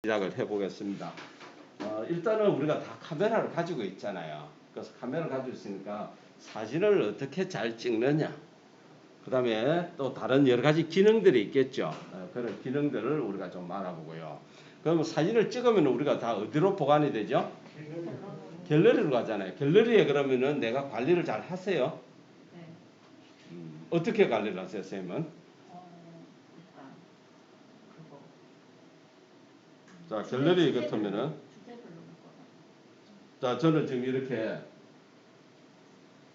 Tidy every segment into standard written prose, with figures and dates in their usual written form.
시작을 해보겠습니다. 일단은 우리가 다 카메라를 가지고 있잖아요. 그래서 카메라를 가지고 있으니까 사진을 어떻게 잘 찍느냐, 그 다음에 또 다른 여러 가지 기능들이 있겠죠. 그런 기능들을 우리가 좀 알아보고요. 그럼 사진을 찍으면 우리가 다 어디로 보관이 되죠? 갤러리로 가잖아요. 갤러리에 그러면은 내가 관리를 잘 하세요? 네. 어떻게 관리를 하세요, 선생님은? 일단 그거. 자, 갤러리 같으면은, 주제별로 묶어놔. 자, 저는 지금 이렇게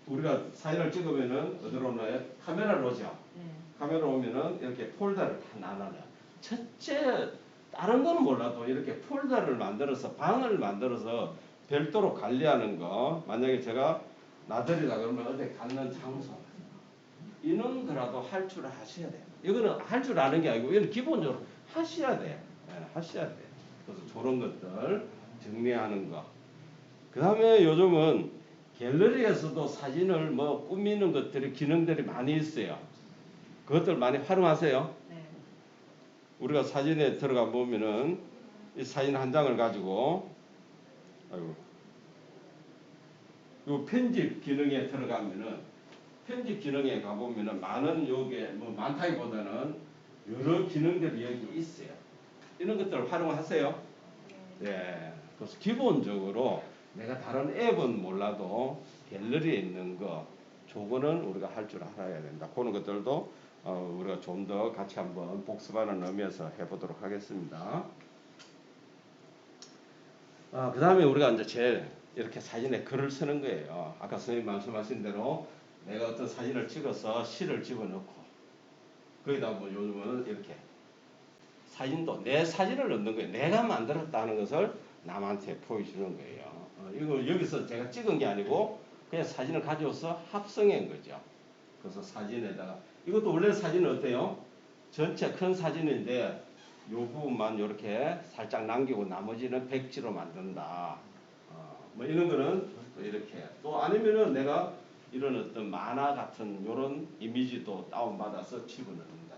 우리가 사진을 찍으면은 어디로 오나요? 카메라로 오죠. 네. 카메라 오면은 이렇게 폴더를 다 나눠요. 첫째, 다른 거는 몰라도 이렇게 폴더를 만들어서 방을 만들어서 별도로 관리하는 거. 만약에 제가 나들이다 그러면 어디 갖는 장소 이런 거라도 할 줄 아셔야 돼요. 이거는 할 줄 아는 게 아니고 이건 기본적으로 하셔야 돼요. 하셔야 돼요. 그래서 저런 것들 정리하는 거. 그 다음에 요즘은 갤러리에서도 사진을 뭐 꾸미는 것들이 기능들이 많이 있어요. 그것들 많이 활용하세요. 네. 우리가 사진에 들어가 보면은 이 사진 한 장을 가지고 아이고 요 편집 기능에 들어가면은 편집 기능에 가보면은 많은 요게 뭐 많다기보다는 여러 기능들이 여기 있어요. 이런 것들을 활용하세요. 예. 그래서 기본적으로 내가 다른 앱은 몰라도 갤러리에 있는 거, 저거는 우리가 할 줄 알아야 된다. 그런 것들도 우리가 좀 더 같이 한번 복습하는 의미에서 해보도록 하겠습니다. 그 다음에 우리가 이제 제일 이렇게 사진에 글을 쓰는 거예요. 아까 선생님 말씀하신 대로 내가 어떤 사진을 찍어서 시를 집어넣고 거기다 뭐 요즘은 이렇게 사진도 내 사진을 넣는 거예요. 내가 만들었다는 것을 남한테 보여주는 거예요. 이거 여기서 제가 찍은 게 아니고 그냥 사진을 가져와서 합성한 거죠. 그래서 사진에다가 이것도 원래 사진은 어때요? 전체 큰 사진인데 요 부분만 이렇게 살짝 남기고 나머지는 백지로 만든다. 뭐 이런 거는 또 이렇게 또 아니면은 내가 이런 어떤 만화 같은 이런 이미지도 다운받아서 집어넣는다.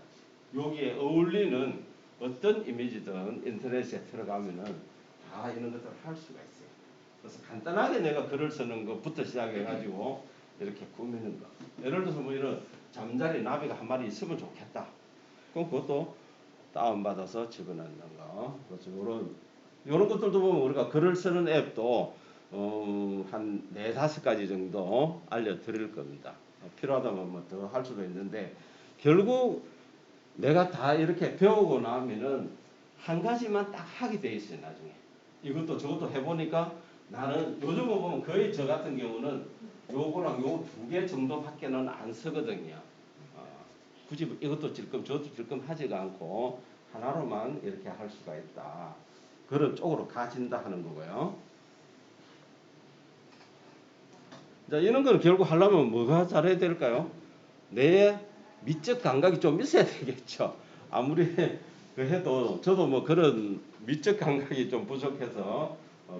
여기에 어울리는 어떤 이미지든 인터넷에 들어가면은 다 이런 것들을 할 수가 있어요. 그래서 간단하게 내가 글을 쓰는 것부터 시작해가지고 이렇게 꾸미는 거. 예를 들어서 뭐 이런 잠자리 나비가 한 마리 있으면 좋겠다. 그럼 그것도 다운받아서 집어넣는 거. 그래서 요런 것들도 보면 우리가 글을 쓰는 앱도 한 4-5가지 정도 알려드릴 겁니다. 필요하다면 뭐 더 할 수도 있는데 결국 내가 다 이렇게 배우고 나면은 한 가지만 딱 하게 돼 있어요, 나중에. 이것도 저것도 해보니까 나는 요즘은 보면 거의 저 같은 경우는 요거랑 요 2개 정도밖에는 안 쓰거든요. 굳이 이것도 질끔 저것도 질끔 하지가 않고 하나로만 이렇게 할 수가 있다. 그런 쪽으로 가진다 하는 거고요. 자, 이런 걸 결국 하려면 뭐가 잘해야 될까요? 내 미적 감각이 좀 있어야 되겠죠. 아무리 그 해도 저도 뭐 그런 미적 감각이 좀 부족해서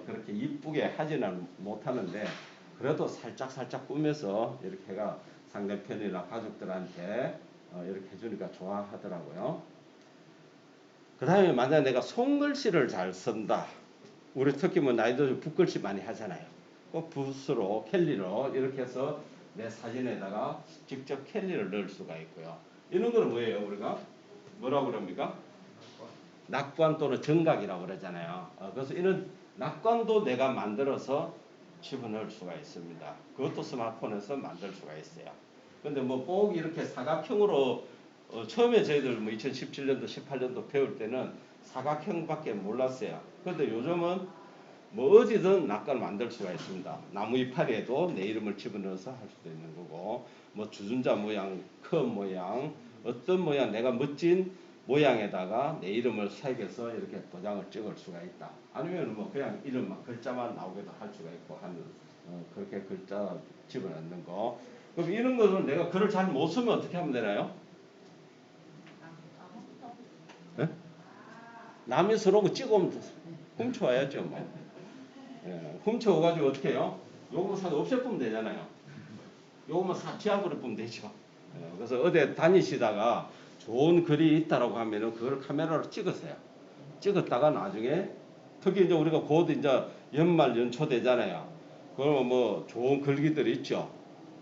그렇게 이쁘게 하지는 못하는데 그래도 살짝 꾸며서 이렇게 해가 상대편이나 가족들한테 이렇게 해주니까 좋아하더라고요. 그 다음에 만약에 내가 손글씨를 잘 쓴다. 우리 특히 뭐 나이도 붓글씨 많이 하잖아요. 꼭 붓으로 캘리로 이렇게 해서 내 사진에다가 직접 캘리를 넣을 수가 있고요. 이런 거는 뭐예요? 우리가 뭐라고 그럽니까? 낙관 또는 정각이라고 그러잖아요. 그래서 이런 낙관도 내가 만들어서 집어넣을 수가 있습니다. 그것도 스마트폰에서 만들 수가 있어요. 근데 뭐 꼭 이렇게 사각형으로 처음에 저희들 뭐 2017년도 18년도 배울 때는 사각형밖에 몰랐어요. 그런데 요즘은 뭐 어디든 낙관을 만들 수가 있습니다. 나무 이파리에도 내 이름을 집어넣어서 할 수도 있는 거고 뭐 주전자 모양, 컵 모양 어떤 모양 내가 멋진 모양에다가 내 이름을 새겨서 이렇게 도장을 찍을 수가 있다. 아니면 뭐 그냥 이름만 글자만 나오게도 할 수가 있고 하는 그렇게 글자 집어넣는 거. 그럼 이런 거는 내가 글을 잘 못 쓰면 어떻게 하면 되나요? 네? 남이 서로 찍어오면 훔쳐와야죠 뭐. 예, 훔쳐와가지고 어떻게 해요? 요거 사 없애보면 되잖아요. 요거만 사 지워버리면 되죠. 그래서 어디 다니시다가 좋은 글이 있다라고 하면은 그걸 카메라로 찍으세요. 찍었다가 나중에 특히 이제 우리가 곧 이제 연말 연초 되잖아요. 그러면 뭐 좋은 글귀들이 있죠.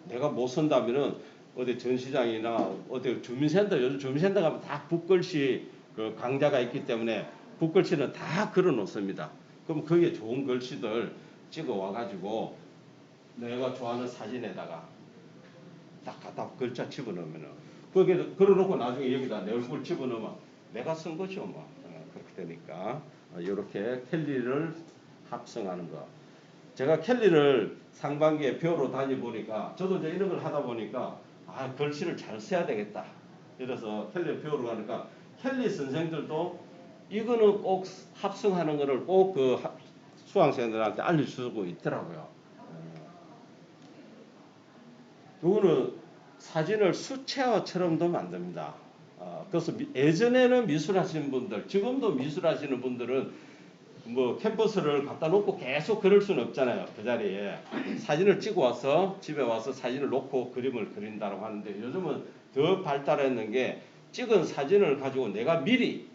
내가 못 쓴다면은 어디 전시장이나 어디 주민센터, 요즘 주민센터 가면 다 붓글씨 그 강좌가 있기 때문에 붓글씨는 다 걸어 놓습니다. 그럼 거기에 좋은 글씨들 찍어 와가지고 내가 좋아하는 사진에다가 딱 갖다 글자 집어넣으면은 거기에 걸어놓고 나중에 여기다 내 얼굴 집어넣으면 내가 쓴 거죠 뭐. 그렇게 되니까 이렇게 캘리를 합성하는 거. 제가 캘리를 상반기에 배우러 다니보니까 저도 이제 이런 걸 하다 보니까 아 글씨를 잘 써야 되겠다. 이래서 캘리를 배우러 가니까 캘리 선생들도 이거는 꼭 합성하는 거를 꼭 그 수강생들한테 알려주고 있더라고요. 요거는 사진을 수채화처럼도 만듭니다. 그래서 예전에는 미술하시는 분들, 지금도 미술하시는 분들은 뭐 캔버스를 갖다 놓고 계속 그릴 수는 없잖아요. 그 자리에 사진을 찍어 와서 집에 와서 사진을 놓고 그림을 그린다고 하는데 요즘은 더 발달했는 게 찍은 사진을 가지고 내가 미리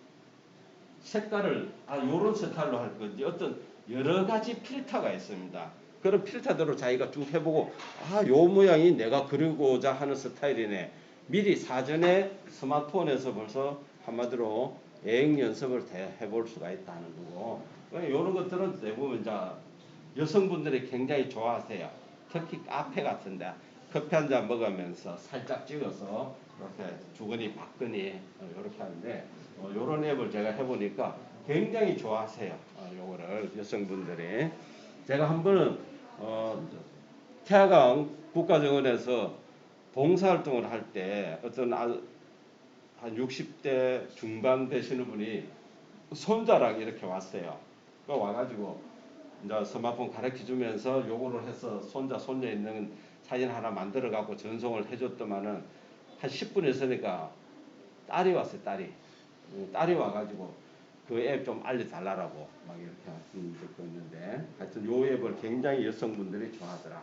색깔을 요런 스타일로 할 건지 어떤 여러 가지 필터가 있습니다. 그런 필터대로 자기가 쭉 해보고 요 모양이 내가 그리고자 하는 스타일이네. 미리 사전에 스마트폰에서 벌써 한마디로 예행 연습을 해볼 수가 있다는 거고 이런 것들은 대부분 이제 여성분들이 굉장히 좋아하세요. 특히 카페 같은데 커피 한 잔 먹으면서 살짝 찍어서 이렇게 주거니 받거니 이렇게 하는데 이런 앱을 제가 해보니까 굉장히 좋아하세요. 요거를 여성분들이 제가 한 번은 태화강 국가정원에서 봉사활동을 할 때 어떤 한 60대 중반 되시는 분이 손자랑 이렇게 왔어요. 그 와가지고 이제 스마트폰 가르쳐 주면서 요거를 해서 손자 손녀 있는 사진 하나 만들어 갖고 전송을 해줬더만은 한 10분 있으니까 딸이 왔어요. 딸이 와가지고 그 앱 좀 알려달라고 막 이렇게 하시는 적도 있는데 하여튼 요 앱을 굉장히 여성분들이 좋아하더라.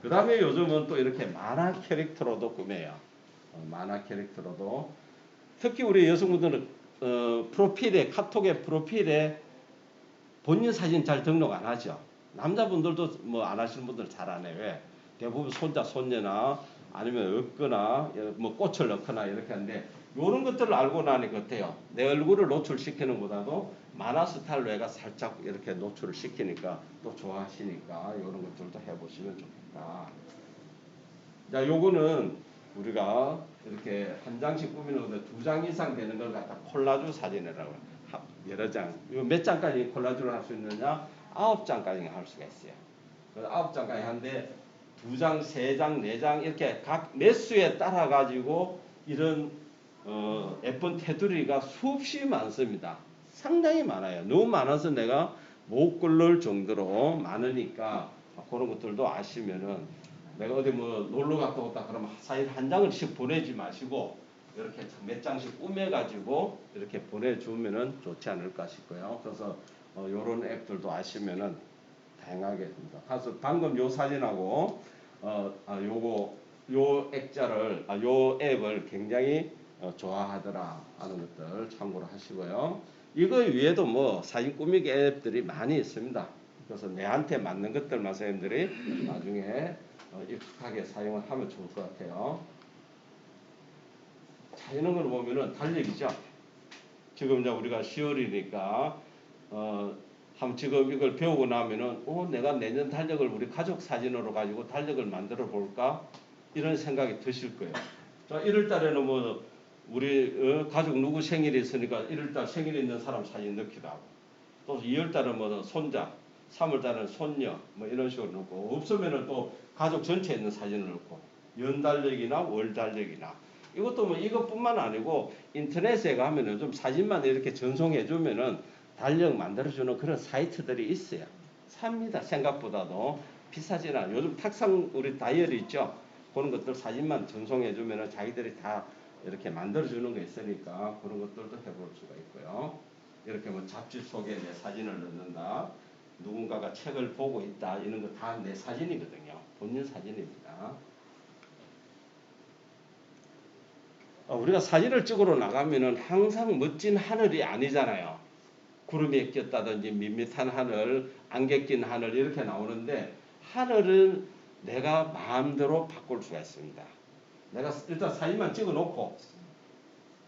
그 다음에 요즘은 또 이렇게 만화 캐릭터로도 꾸며요. 만화 캐릭터로도 특히 우리 여성분들은 프로필에 카톡의 프로필에 본인 사진 잘 등록 안 하죠. 남자분들도 뭐 안 하시는 분들 잘 안 해요. 왜? 대부분 손자 손녀나 아니면 없거나 뭐 꽃을 넣거나 이렇게 하는데 이런 것들을 알고 나니까 어때요? 내 얼굴을 노출시키는 보다도 만화 스타일로 애가 살짝 이렇게 노출을 시키니까 또 좋아하시니까 이런 것들도 해보시면 좋겠다. 자, 요거는 우리가 이렇게 한 장씩 꾸미는 건데 2장 이상 되는 걸 갖다 콜라주 사진이라고 여러 장. 이거 몇 장까지 콜라주를 할 수 있느냐? 9장까지 할 수가 있어요. 그래서 9장까지 하는데 2장, 3장, 4장 이렇게 각 매수에 따라 가지고 이런 예쁜 테두리가 수없이 많습니다. 상당히 많아요. 너무 많아서 내가 못 끓을 정도로 많으니까 그런 것들도 아시면은 내가 어디 뭐 놀러 갔다 왔다 그러면 사진 한 장씩 보내지 마시고 이렇게 몇 장씩 꾸며가지고 이렇게 보내주면은 좋지 않을까 싶고요. 그래서 요런 앱들도 아시면은 다양하게 됩니다. 그래서 방금 요 사진하고 요 액자를 요 앱을 굉장히 좋아하더라 하는 것들 참고로 하시고요. 이거 외에도 뭐 사진 꾸미기 앱들이 많이 있습니다. 그래서 내한테 맞는 것들만 선생님들이 나중에 익숙하게 사용을 하면 좋을 것 같아요. 자, 이런 걸 보면은 달력이죠. 지금 이제 우리가 10월이니까 지금 이걸 배우고 나면은 내가 내년 달력을 우리 가족 사진으로 가지고 달력을 만들어 볼까 이런 생각이 드실 거예요. 자, 1월 달에는 뭐 우리 가족 누구 생일이 있으니까 1월 달 생일 있는 사람 사진 넣기도 하고 또 2월 달은 뭐 손자 3월 달은 손녀 뭐 이런 식으로 넣고 없으면은 또 가족 전체에 있는 사진을 넣고 연달력이나 월달력이나 이것도 뭐 이것뿐만 아니고 인터넷에 가면 요즘 사진만 이렇게 전송해 주면은 달력 만들어주는 그런 사이트들이 있어요. 삽니다. 생각보다도 비싸진 않아요. 요즘 탁상 우리 다이어리 있죠. 그런 것들 사진만 전송해 주면은 자기들이 다 이렇게 만들어주는 게 있으니까 그런 것들도 해볼 수가 있고요. 이렇게 뭐 잡지 속에 내 사진을 넣는다. 누군가가 책을 보고 있다. 이런 거 다 내 사진이거든요. 본인 사진입니다. 우리가 사진을 찍으러 나가면은 항상 멋진 하늘이 아니잖아요. 구름이 꼈다든지 밋밋한 하늘, 안개 낀 하늘 이렇게 나오는데 하늘은 내가 마음대로 바꿀 수가 있습니다. 내가 일단 사진만 찍어 놓고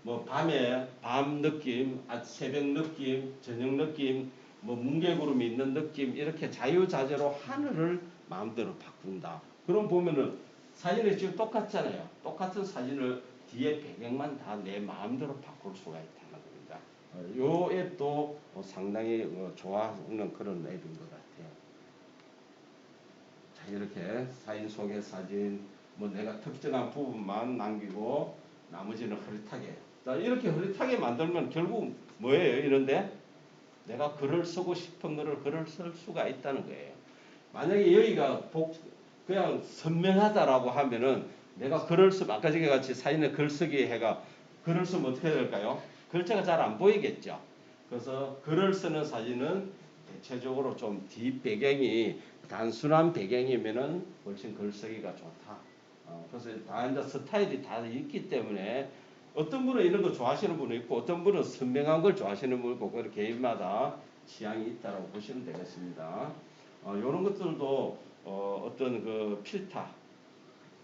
뭐 밤에 밤 느낌, 새벽 느낌, 저녁 느낌, 뭐 뭉게구름이 있는 느낌 이렇게 자유자재로 하늘을 마음대로 바꾼다. 그럼 보면은 사진이 지금 똑같잖아요. 똑같은 사진을 뒤에 배경만 다 내 마음대로 바꿀 수가 있다는 겁니다. 요 앱도 상당히 좋아하는 그런 앱인 것 같아요. 자, 이렇게 사진 속의 사진, 뭐 내가 특정한 부분만 남기고 나머지는 흐릿하게. 자, 이렇게 흐릿하게 만들면 결국 뭐예요? 이런데 내가 글을 쓰고 싶은 거를 글을 쓸 수가 있다는 거예요. 만약에 여기가 그냥 선명하다라고 하면은 내가 글을 쓰면 아까 전에 같이 사진에 글쓰기 해가 글을 쓰면 어떻게 될까요? 글자가 잘 안 보이겠죠. 그래서 글을 쓰는 사진은 대체적으로 좀 뒷배경이 단순한 배경이면은 훨씬 글쓰기가 좋다. 그래서 다 이제 스타일이 다 있기 때문에 어떤 분은 이런 거 좋아하시는 분이 있고 어떤 분은 선명한 걸 좋아하시는 분이 있고 그 개인마다 취향이 있다라고 보시면 되겠습니다. 이런 것들도 어떤 그 필터,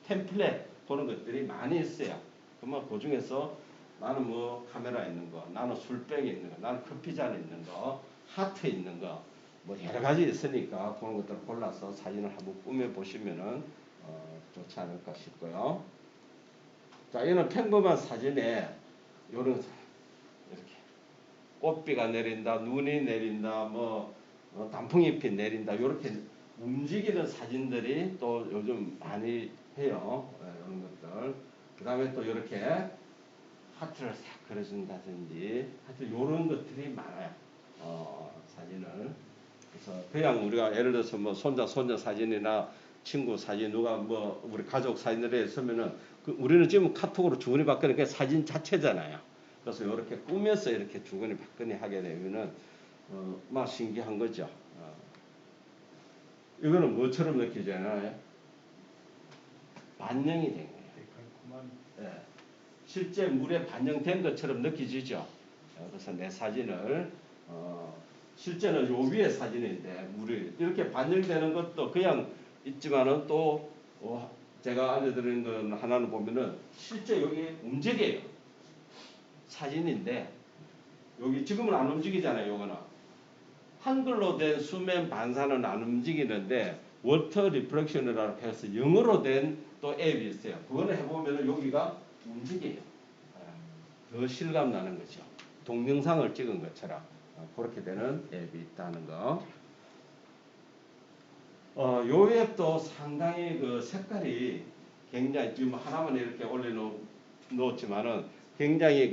템플릿 그런 것들이 많이 있어요. 그러면 그 중에서 나는 뭐 카메라 있는 거, 나는 술병이 있는 거, 나는 커피잔 있는 거, 하트 있는 거, 뭐 여러 가지 있으니까 그런 것들 골라서 사진을 한번 꾸며 보시면은 좋지 않을까 싶고요. 자, 이는 평범한 사진에 요런 이렇게 꽃비가 내린다, 눈이 내린다, 뭐 단풍잎이 내린다 이렇게 움직이는 사진들이 또 요즘 많이 해요. 이런 것들. 그 다음에 또 이렇게 하트를 싹 그려준다든지 하여튼 이런 것들이 많아요. 사진을. 그래서 그냥 우리가 예를 들어서 뭐 손자 사진이나 친구 사진 누가 뭐 우리 가족 사진을 했으면은 우리는 지금 카톡으로 주거니 받거니 그 사진 자체잖아요. 그래서 이렇게 꾸며서 이렇게 주거니 받거니 하게 되면은 막 신기한 거죠. 이거는 뭐처럼 느끼잖아요. 반영이 된 거예요. 예. 실제 물에 반영된 것처럼 느껴지죠. 그래서 내 사진을 실제는 요 위에 사진인데 물이 이렇게 반영되는 것도 그냥 있지만은 또 제가 알려드리는 건 하나는 보면은 실제 여기 움직여요. 사진인데 여기 지금은 안 움직이잖아요. 요거는 한글로 된 수면 반사는 안 움직이는데 워터 리프렉션이라고 해서 영어로 된 또 앱이 있어요. 그거는 해보면은 여기가 움직여요. 더 실감 나는 거죠. 동영상을 찍은 것처럼 그렇게 되는 앱이 있다는 거. 요 앱도 상당히 그 색깔이 굉장히 지금 하나만 이렇게 올려놓았지만은 굉장히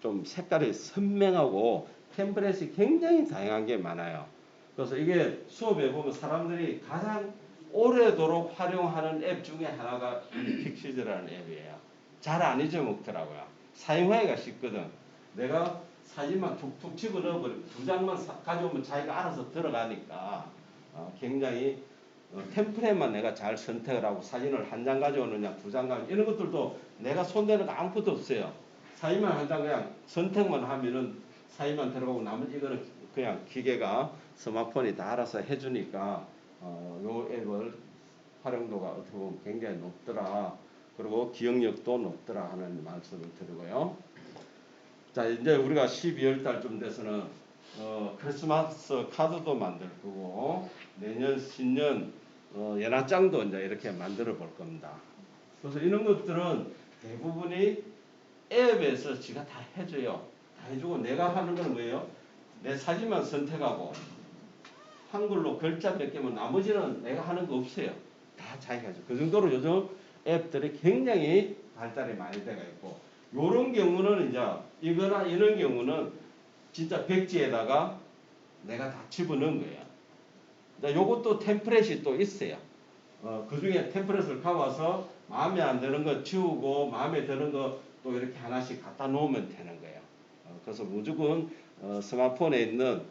좀 색깔이 선명하고 템플릿이 굉장히 다양한 게 많아요. 그래서 이게 수업에 보면 사람들이 가장 오래도록 활용하는 앱 중에 하나가 픽시즈라는 앱이에요. 잘 안 잊어먹더라고요. 사용하기가 쉽거든. 내가 사진만 툭툭 집어넣어버려. 두 장만 가져오면 자기가 알아서 들어가니까 굉장히 템플릿만 내가 잘 선택을 하고 사진을 한 장 가져오느냐 두 장 가져오느냐 이런 것들도 내가 손대는 거 아무것도 없어요. 사진만 한 장 그냥 선택만 하면은 사진만 들어가고 나머지 이거는 그냥 기계가 스마트폰이 다 알아서 해주니까 요 앱을 활용도가 어떻게 보면 굉장히 높더라. 그리고 기억력도 높더라 하는 말씀을 드리고요. 자, 이제 우리가 12월 달쯤 돼서는 크리스마스 카드도 만들 거고 내년 신년 연합장도 이제 이렇게 만들어 볼 겁니다. 그래서 이런 것들은 대부분이 앱에서 지가 다 해줘요. 다 해주고 내가 하는 건 뭐예요? 내 사진만 선택하고 한글로 글자 몇 개면 나머지는 내가 하는 거 없어요. 다 자기가 해줘. 그 정도로 요즘 앱들이 굉장히 발달이 많이 돼가 있고 요런 경우는 이제 이거나 이런 경우는 진짜 백지에다가 내가 다 집어넣은 거예요. 요것도 템플릿이 또 있어요. 그 중에 템플릿을 가와서 마음에 안 드는 거 지우고 마음에 드는 거 또 이렇게 하나씩 갖다 놓으면 되는 거예요. 그래서 무조건 스마트폰에 있는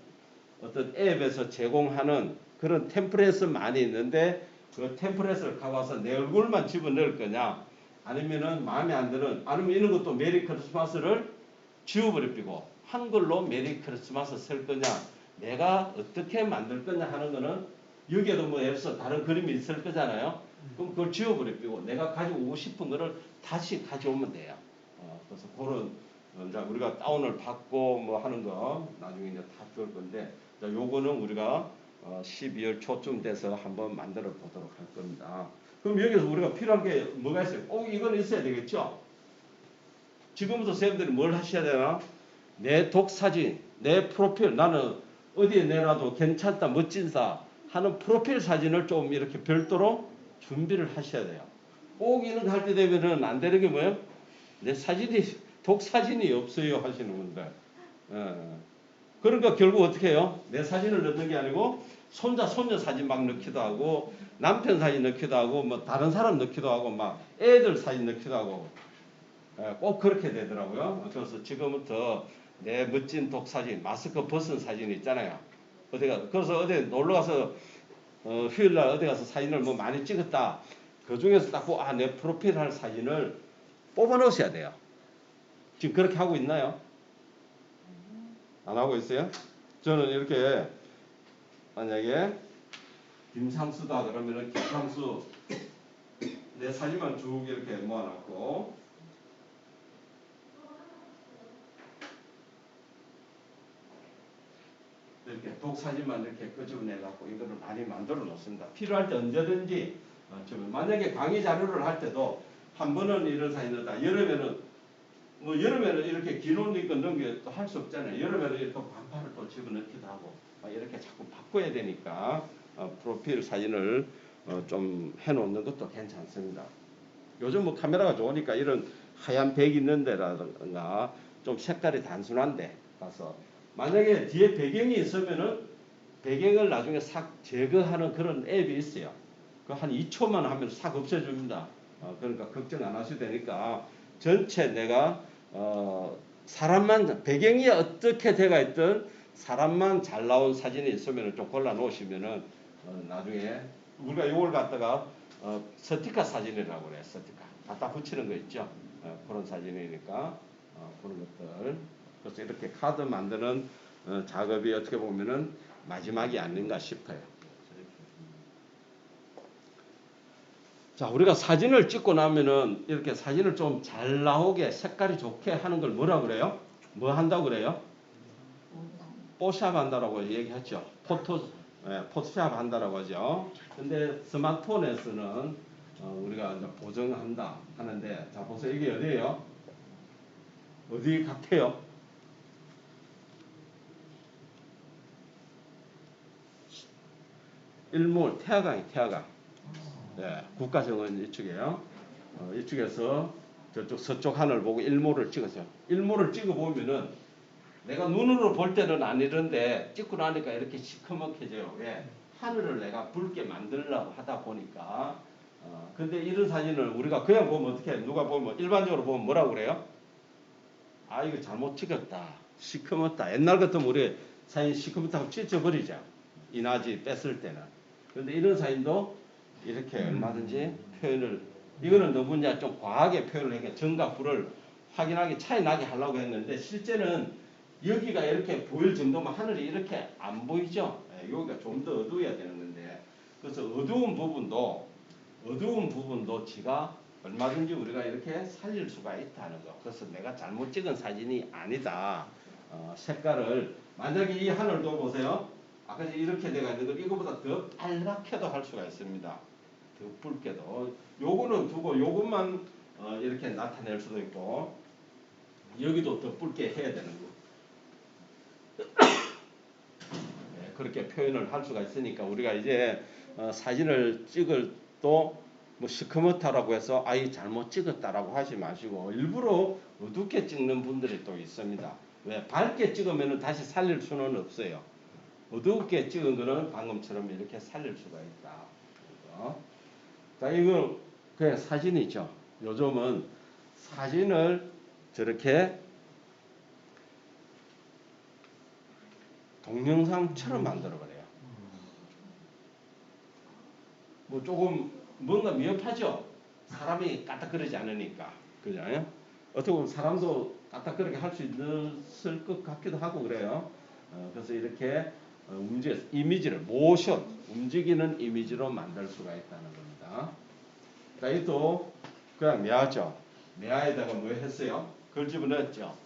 어떤 앱에서 제공하는 그런 템플릿은 많이 있는데 그 템플릿을 가와서 내 얼굴만 집어넣을 거냐 아니면은 마음에 안 드는 아니면 이런 것도 메리 크리스마스를 지워버리고 한글로 메리 크리스마스 쓸 거냐, 내가 어떻게 만들 거냐 하는 거는 여기에도 뭐 예를 들어서 다른 그림이 있을 거잖아요. 그럼 그걸 지워버리고 내가 가지고 오고 싶은 거를 다시 가져오면 돼요. 그래서 그런 이제 우리가 다운을 받고 뭐 하는 거 나중에 이제 다 줄 건데, 자, 요거는 우리가 12월 초쯤 돼서 한번 만들어 보도록 할 겁니다. 그럼 여기서 우리가 필요한 게 뭐가 있어요? 꼭 이거는 있어야 되겠죠? 지금부터 선생님들이 뭘 하셔야 되나? 내 독사진, 내 프로필, 나는 어디에 내놔도 괜찮다, 멋진사 하는 프로필 사진을 좀 이렇게 별도로 준비를 하셔야 돼요. 꼭 이런 거 할 때 되면은 안 되는 게 뭐예요? 내 사진이, 독사진이 없어요 하시는 분들. 그러니까 결국 어떻게 해요? 내 사진을 넣는 게 아니고 손자, 손녀 사진 막 넣기도 하고 남편 사진 넣기도 하고 뭐 다른 사람 넣기도 하고 막 애들 사진 넣기도 하고 꼭 그렇게 되더라고요. 그래서 지금부터 내 멋진 독사진, 마스크 벗은 사진 있잖아요. 그래서 어디 놀러 가서 휴일 날 어디 가서 사진을 뭐 많이 찍었다. 그 중에서 딱 보고 내 프로필 할 사진을 뽑아 넣으셔야 돼요. 지금 그렇게 하고 있나요? 안 하고 있어요? 저는 이렇게 만약에 김상수다 그러면은 김상수 내 사진만 쭉 이렇게 모아놨고 이렇게 독사진만 이렇게 끄집어내 갖고 이거를 많이 만들어 놓습니다. 필요할 때 언제든지 만약에 강의 자료를 할 때도 한 번은 이런 사진을 다 여름에는 이렇게 긴 옷 입고 넘겨 또 할 수 없잖아요. 여름에는 이렇게 반팔을 또 집어넣기도 하고 이렇게 자꾸 바꿔야 되니까 프로필 사진을 좀 해놓는 것도 괜찮습니다. 요즘 뭐 카메라가 좋으니까 이런 하얀 백 있는 데라든가 좀 색깔이 단순한데 가서 만약에 뒤에 배경이 있으면은 배경을 나중에 싹 제거하는 그런 앱이 있어요. 그 한 2초만 하면 싹 없애줍니다. 그러니까 걱정 안 하셔도 되니까 전체 내가 사람만 배경이 어떻게 돼가 있든 사람만 잘 나온 사진이 있으면 좀 골라 놓으시면은 나중에 우리가 이걸 갖다가 스티커 사진이라고 그래요. 스티커 갖다 붙이는 거 있죠. 그런 사진이니까 그런 것들. 그래서 이렇게 카드 만드는 작업이 어떻게 보면은 마지막이 아닌가 싶어요. 자, 우리가 사진을 찍고 나면은 이렇게 사진을 좀 잘 나오게 색깔이 좋게 하는 걸 뭐라 그래요? 뭐 한다고 그래요? 포샵 한다라고 얘기했죠. 포토샵 한다라고 하죠. 근데 스마트폰에서는 우리가 이제 보정한다 하는데, 자, 보세요. 이게 어디예요? 어디 같아요? 일몰, 태화강. 네, 국가정원 이쪽이에요. 이쪽에서 저쪽 서쪽 하늘 보고 일몰을 찍으세요. 일몰을 찍어보면은 내가 눈으로 볼 때는 안 이런데 찍고 나니까 이렇게 시커멓게져요. 왜? 하늘을 내가 붉게 만들려고 하다 보니까. 근데 이런 사진을 우리가 그냥 보면 어떻게 해? 누가 보면 일반적으로 보면 뭐라고 그래요? 아, 이거 잘못 찍었다. 시커멓다. 옛날 같으면 우리 사진 시커멓다고 찢어버리죠. 이나지 뺐을 때는. 그런데 이런 사진도 이렇게 얼마든지 표현을, 이거는 너무 이제 좀 과하게 표현을 하니까 정과 불을 확인하게 차이 나게 하려고 했는데 실제는 여기가 이렇게 보일 정도면 하늘이 이렇게 안 보이죠. 여기가 좀 더 어두워야 되는 건데, 그래서 어두운 부분도 지가 얼마든지 우리가 이렇게 살릴 수가 있다는 거. 그래서 내가 잘못 찍은 사진이 아니다. 색깔을 만약에 이 하늘도 보세요. 아까 이렇게 돼가 있는 걸 이거보다 더 빨갛게도 할 수가 있습니다. 더 붉게도. 요거는 두고 요것만 이렇게 나타낼 수도 있고 여기도 더 붉게 해야 되는 거. 네, 그렇게 표현을 할 수가 있으니까 우리가 이제 사진을 찍을 또 뭐 시커멓다라고 해서 아이 잘못 찍었다라고 하지 마시고 일부러 어둡게 찍는 분들이 또 있습니다. 왜? 밝게 찍으면 다시 살릴 수는 없어요. 어둡게 찍은 거는 방금처럼 이렇게 살릴 수가 있다. 그래서 자, 이거 그냥 사진이죠. 요즘은 사진을 저렇게 동영상처럼 만들어버려요. 뭐 조금 뭔가 미흡하죠. 사람이 까딱거리지 않으니까. 그죠? 어떻게 보면 사람도 딱딱 그렇게 할 수 있을 것 같기도 하고 그래요. 그래서 이렇게 이미지를 모션, 움직이는 이미지로 만들 수가 있다는 겁니다. 자, 이또 그냥 매화죠. 매화에다가 뭐 했어요? 글 집어넣었죠.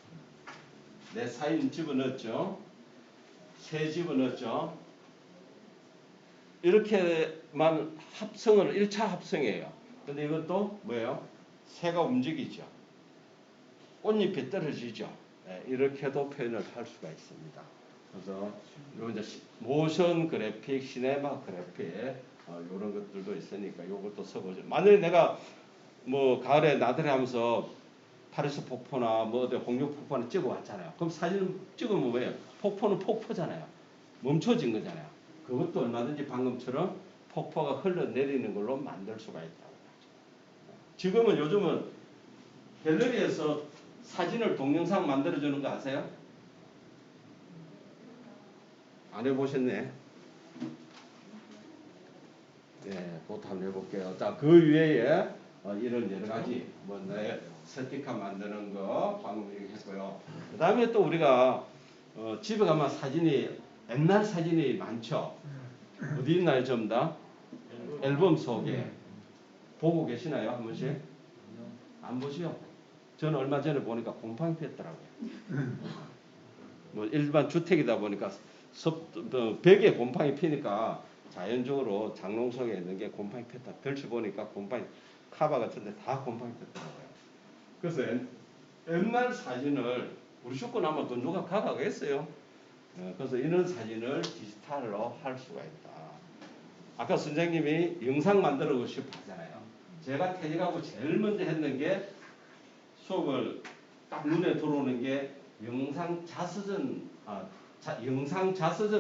내 사인 집어넣었죠. 새 집어넣었죠. 이렇게만 합성을 1차 합성이에요. 근데 이것도 뭐예요? 새가 움직이죠. 꽃잎이 떨어지죠. 네, 이렇게도 표현을 할 수가 있습니다. 그래서 이제 모션 그래픽, 시네마 그래픽 이런 것들도 있으니까 이것도 써보죠. 만약에 내가 뭐 가을에 나들이 하면서 파리스 폭포나 뭐 어디 홍룡 폭포나 찍어왔잖아요. 그럼 사진 찍으면 뭐예요? 폭포는 폭포잖아요. 멈춰진 거잖아요. 그것도 얼마든지 방금처럼 폭포가 흘러내리는 걸로 만들 수가 있다고. 지금은 요즘은 갤러리에서 사진을 동영상 만들어주는 거 아세요? 안 해보셨네. 네, 그것도 한번 해볼게요. 자, 그 위에 이런 여러 가지 내 스티커 만드는 거 방금 얘기했고요. 그 다음에 또 우리가 집에 가면 사진이 옛날 사진이 많죠. 어디 있나요, 좀 다? 앨범 속에 보고 계시나요, 한 번씩? 안 보시요? 저는 얼마 전에 보니까 곰팡이 폈더라고요. 뭐 일반 주택이다 보니까 벽에 곰팡이 피니까 자연적으로 장롱 속에 있는 게 곰팡이 폈다. 펼쳐 보니까 곰팡이 카바 같은데 다 곰팡이 폈더라고요. 그래서 옛날 사진을 우리 죽고 나면 그 누가 가가겠어요. 그래서 이런 사진을 디지털로 할 수가 있다. 아까 선생님이 영상 만들고 싶어 하잖아요. 제가 퇴직하고 제일 먼저 했는 게 수업을 딱 눈에 들어오는 게 영상 자서전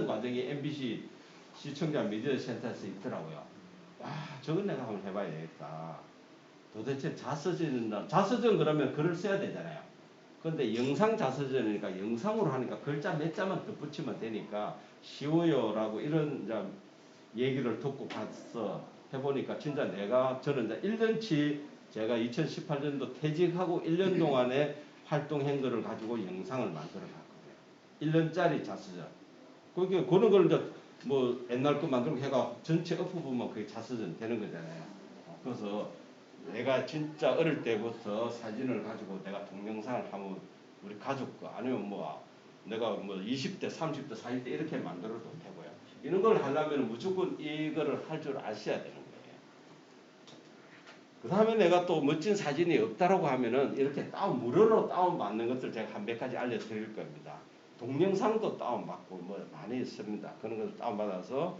과정이 MBC 시청자 미디어 센터에서 있더라고요. 와, 저건 내가 한번 해봐야 되겠다. 도대체 자서전 그러면 글을 써야 되잖아요. 근데 영상 자서전이니까 영상으로 하니까 글자 몇 자만 덧붙이면 되니까 쉬워요라고 이런 얘기를 듣고 가서 해보니까 진짜 저는 이제 1년치 제가 2018년도 퇴직하고 1년 동안의 활동한 거를 가지고 영상을 만들어 놨거든요. 1년짜리 자서전. 그런 걸 이제 뭐 옛날 거 만들고 해가 전체 엎어보면 그게 자서전 되는 거잖아요. 그래서 내가 진짜 어릴 때부터 사진을 가지고 내가 동영상을 하면 우리 가족 거 아니면 뭐 내가 뭐 20대, 30대, 40대 이렇게 만들어도 되고요. 이런 걸 하려면 무조건 이거를 할 줄 아셔야 되는 거예요. 그 다음에 내가 또 멋진 사진이 없다라고 하면은 이렇게 무료로 다운받는 것들 제가 한 몇 가지 알려드릴 겁니다. 동영상도 다운받고 뭐 많이 있습니다. 그런 것을 다운받아서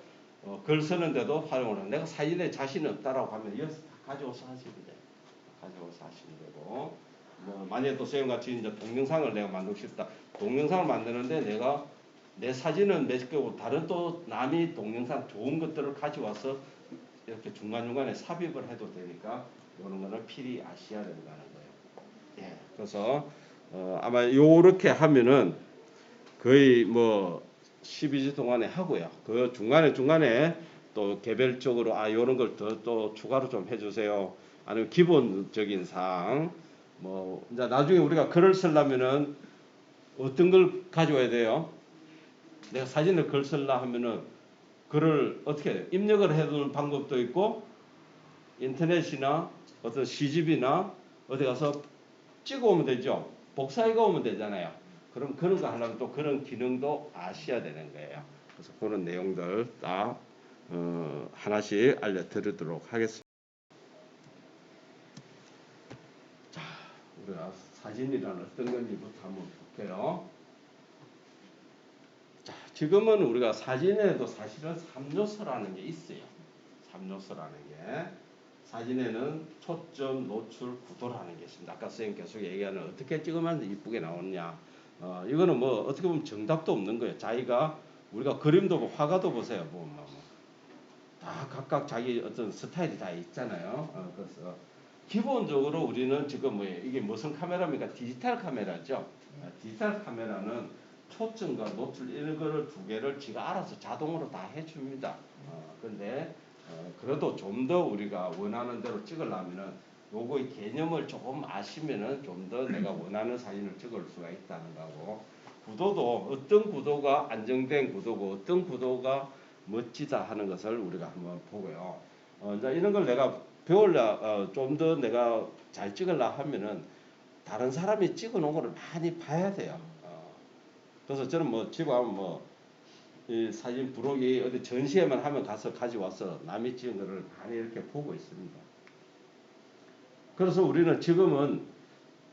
글 쓰는데도 활용을 하고 내가 사진에 자신 없다라고 하면 여기서 다 가져와서 하시면 돼요. 가져와서 하시면 되고 뭐 만약에 또 선생님같이 이제 동영상을 내가 만들고 싶다. 동영상을 만드는데 내가 내 사진은 몇 개고 다른 또 남이 동영상 좋은 것들을 가져와서 이렇게 중간중간에 삽입을 해도 되니까 이런 거는 필히 아셔야 된다는 거예요. 예, 그래서 아마 요렇게 하면은 거의 뭐 12주 동안에 하고요. 그 중간에 또 개별적으로 요런 걸 더 또 추가로 좀 해주세요. 아니면 기본적인 사항 뭐 이제 나중에 우리가 글을 쓰려면은 어떤 걸 가져와야 돼요? 내가 사진을 글 쓰려 하면은 글을 어떻게 해요? 입력을 해두는 방법도 있고 인터넷이나 어떤 시집이나 어디 가서 찍어 오면 되죠. 복사해 오면 되잖아요. 그럼 그런 거 하려면 또 그런 기능도 아셔야 되는 거예요. 그래서 그런 내용들 다 하나씩 알려드리도록 하겠습니다. 자, 우리가 사진이란 어떤 건지부터 한번 볼게요. 자, 지금은 우리가 사진에도 사실은 3요소라는 게 있어요. 3요소라는 게 사진에는 초점, 노출, 구도라는 게 있습니다. 아까 선생님 계속 얘기하는 어떻게 찍으면 이쁘게 나오느냐. 이거는 뭐 어떻게 보면 정답도 없는 거예요. 자기가 우리가 그림도 보고 화가도 보세요. 다 각각 자기 어떤 스타일이 다 있잖아요. 그래서 기본적으로 우리는 지금 이게 무슨 카메라입니까? 디지털 카메라죠. 디지털 카메라는 초점과 노출 이런 거를 두 개를 지가 알아서 자동으로 다 해줍니다. 근데 그래도 좀 더 우리가 원하는 대로 찍으려면은 요거의 개념을 조금 아시면은 좀 더 내가 원하는 사진을 찍을 수가 있다는 거고, 구도도 어떤 구도가 안정된 구도고 어떤 구도가 멋지다 하는 것을 우리가 한번 보고요. 이제 이런 걸 내가 배우려 좀 더 내가 잘 찍으려 하면은 다른 사람이 찍어 놓은 거를 많이 봐야 돼요. 그래서 저는 뭐 집에 가면 뭐 이 사진 부록이 어디 전시회만 하면 가서 가져와서 남이 찍은 거를 많이 이렇게 보고 있습니다. 그래서 우리는 지금은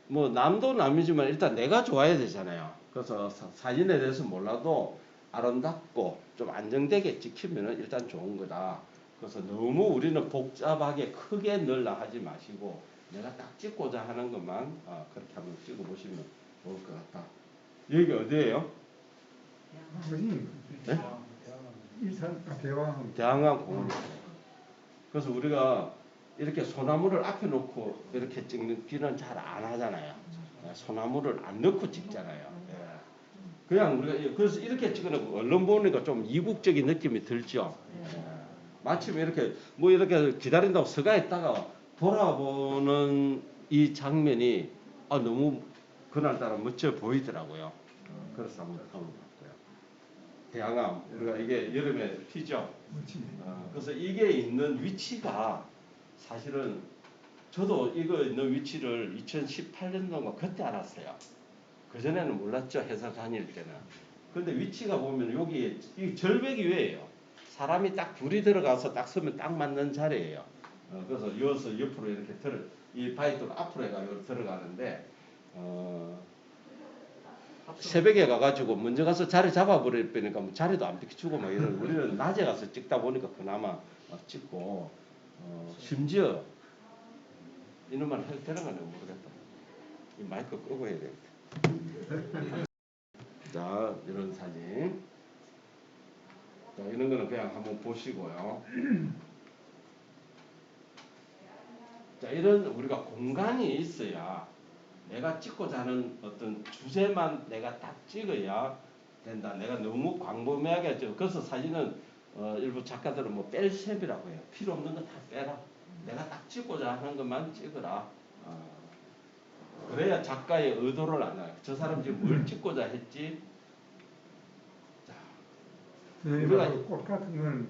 뭐 남도 남이지만 일단 내가 좋아야 되잖아요. 그래서 사진에 대해서 몰라도 아름답고 좀 안정되게 찍히면 일단 좋은 거다. 그래서 너무 우리는 복잡하게 크게 넣으려 하지 마시고 내가 딱 찍고자 하는 것만 그렇게 한번 찍어 보시면 좋을 것 같다. 여기 어디예요? 아버님, 네? 일산 대왕 대한강 공원이에요. 그래서 우리가 이렇게 소나무를 앞에 놓고 이렇게 찍는 기는 잘 안 하잖아요. 소나무를 안 넣고 찍잖아요. 예. 그냥 우리가 그래서 이렇게 찍어놓고 얼른 보니까 좀 이국적인 느낌이 들죠. 예. 마침 이렇게 뭐 이렇게 기다린다고 서가 있다가 돌아보는 이 장면이 너무 그날따라 멋져 보이더라고요. 그래서 한번 봤고요. 대항암 우리가 이게 여름에 피죠. 그래서 이게 있는 위치가 사실은 저도 이거 있는 위치를 2018년도인가 그때 알았어요. 그전에는 몰랐죠. 회사 다닐 때는. 근데 위치가 보면 여기 이 절벽 위에요. 사람이 딱 둘이 들어가서 딱 서면 딱 맞는 자리예요. 그래서 이어서 옆으로 이렇게 이 바위돌 앞으로 해가지고 들어가는데 새벽에 가가지고 먼저 가서 자리 잡아버리니까 뭐 자리도 안 비켜주고 막 이런 우리는 낮에 가서 찍다 보니까 그나마 찍고 심지어 이놈만 해도 되는 건지 모르겠다. 이 마이크 끄고 해야 되겠다. 자 이런 사진. 자 이런 거는 그냥 한번 보시고요. 자 이런 우리가 공간이 있어야 내가 찍고자 하는 어떤 주제만 내가 딱 찍어야 된다. 내가 너무 광범위하게 찍어. 그래서 사진은 일부 작가들은 뭐 뺄셈이라고 해요. 필요 없는 거 다 빼라. 내가 딱 찍고자 하는 것만 찍어라. 그래야 작가의 의도를 알아요. 저 사람 지금 뭘 찍고자 했지? 자, 우리가 꽃 같은 건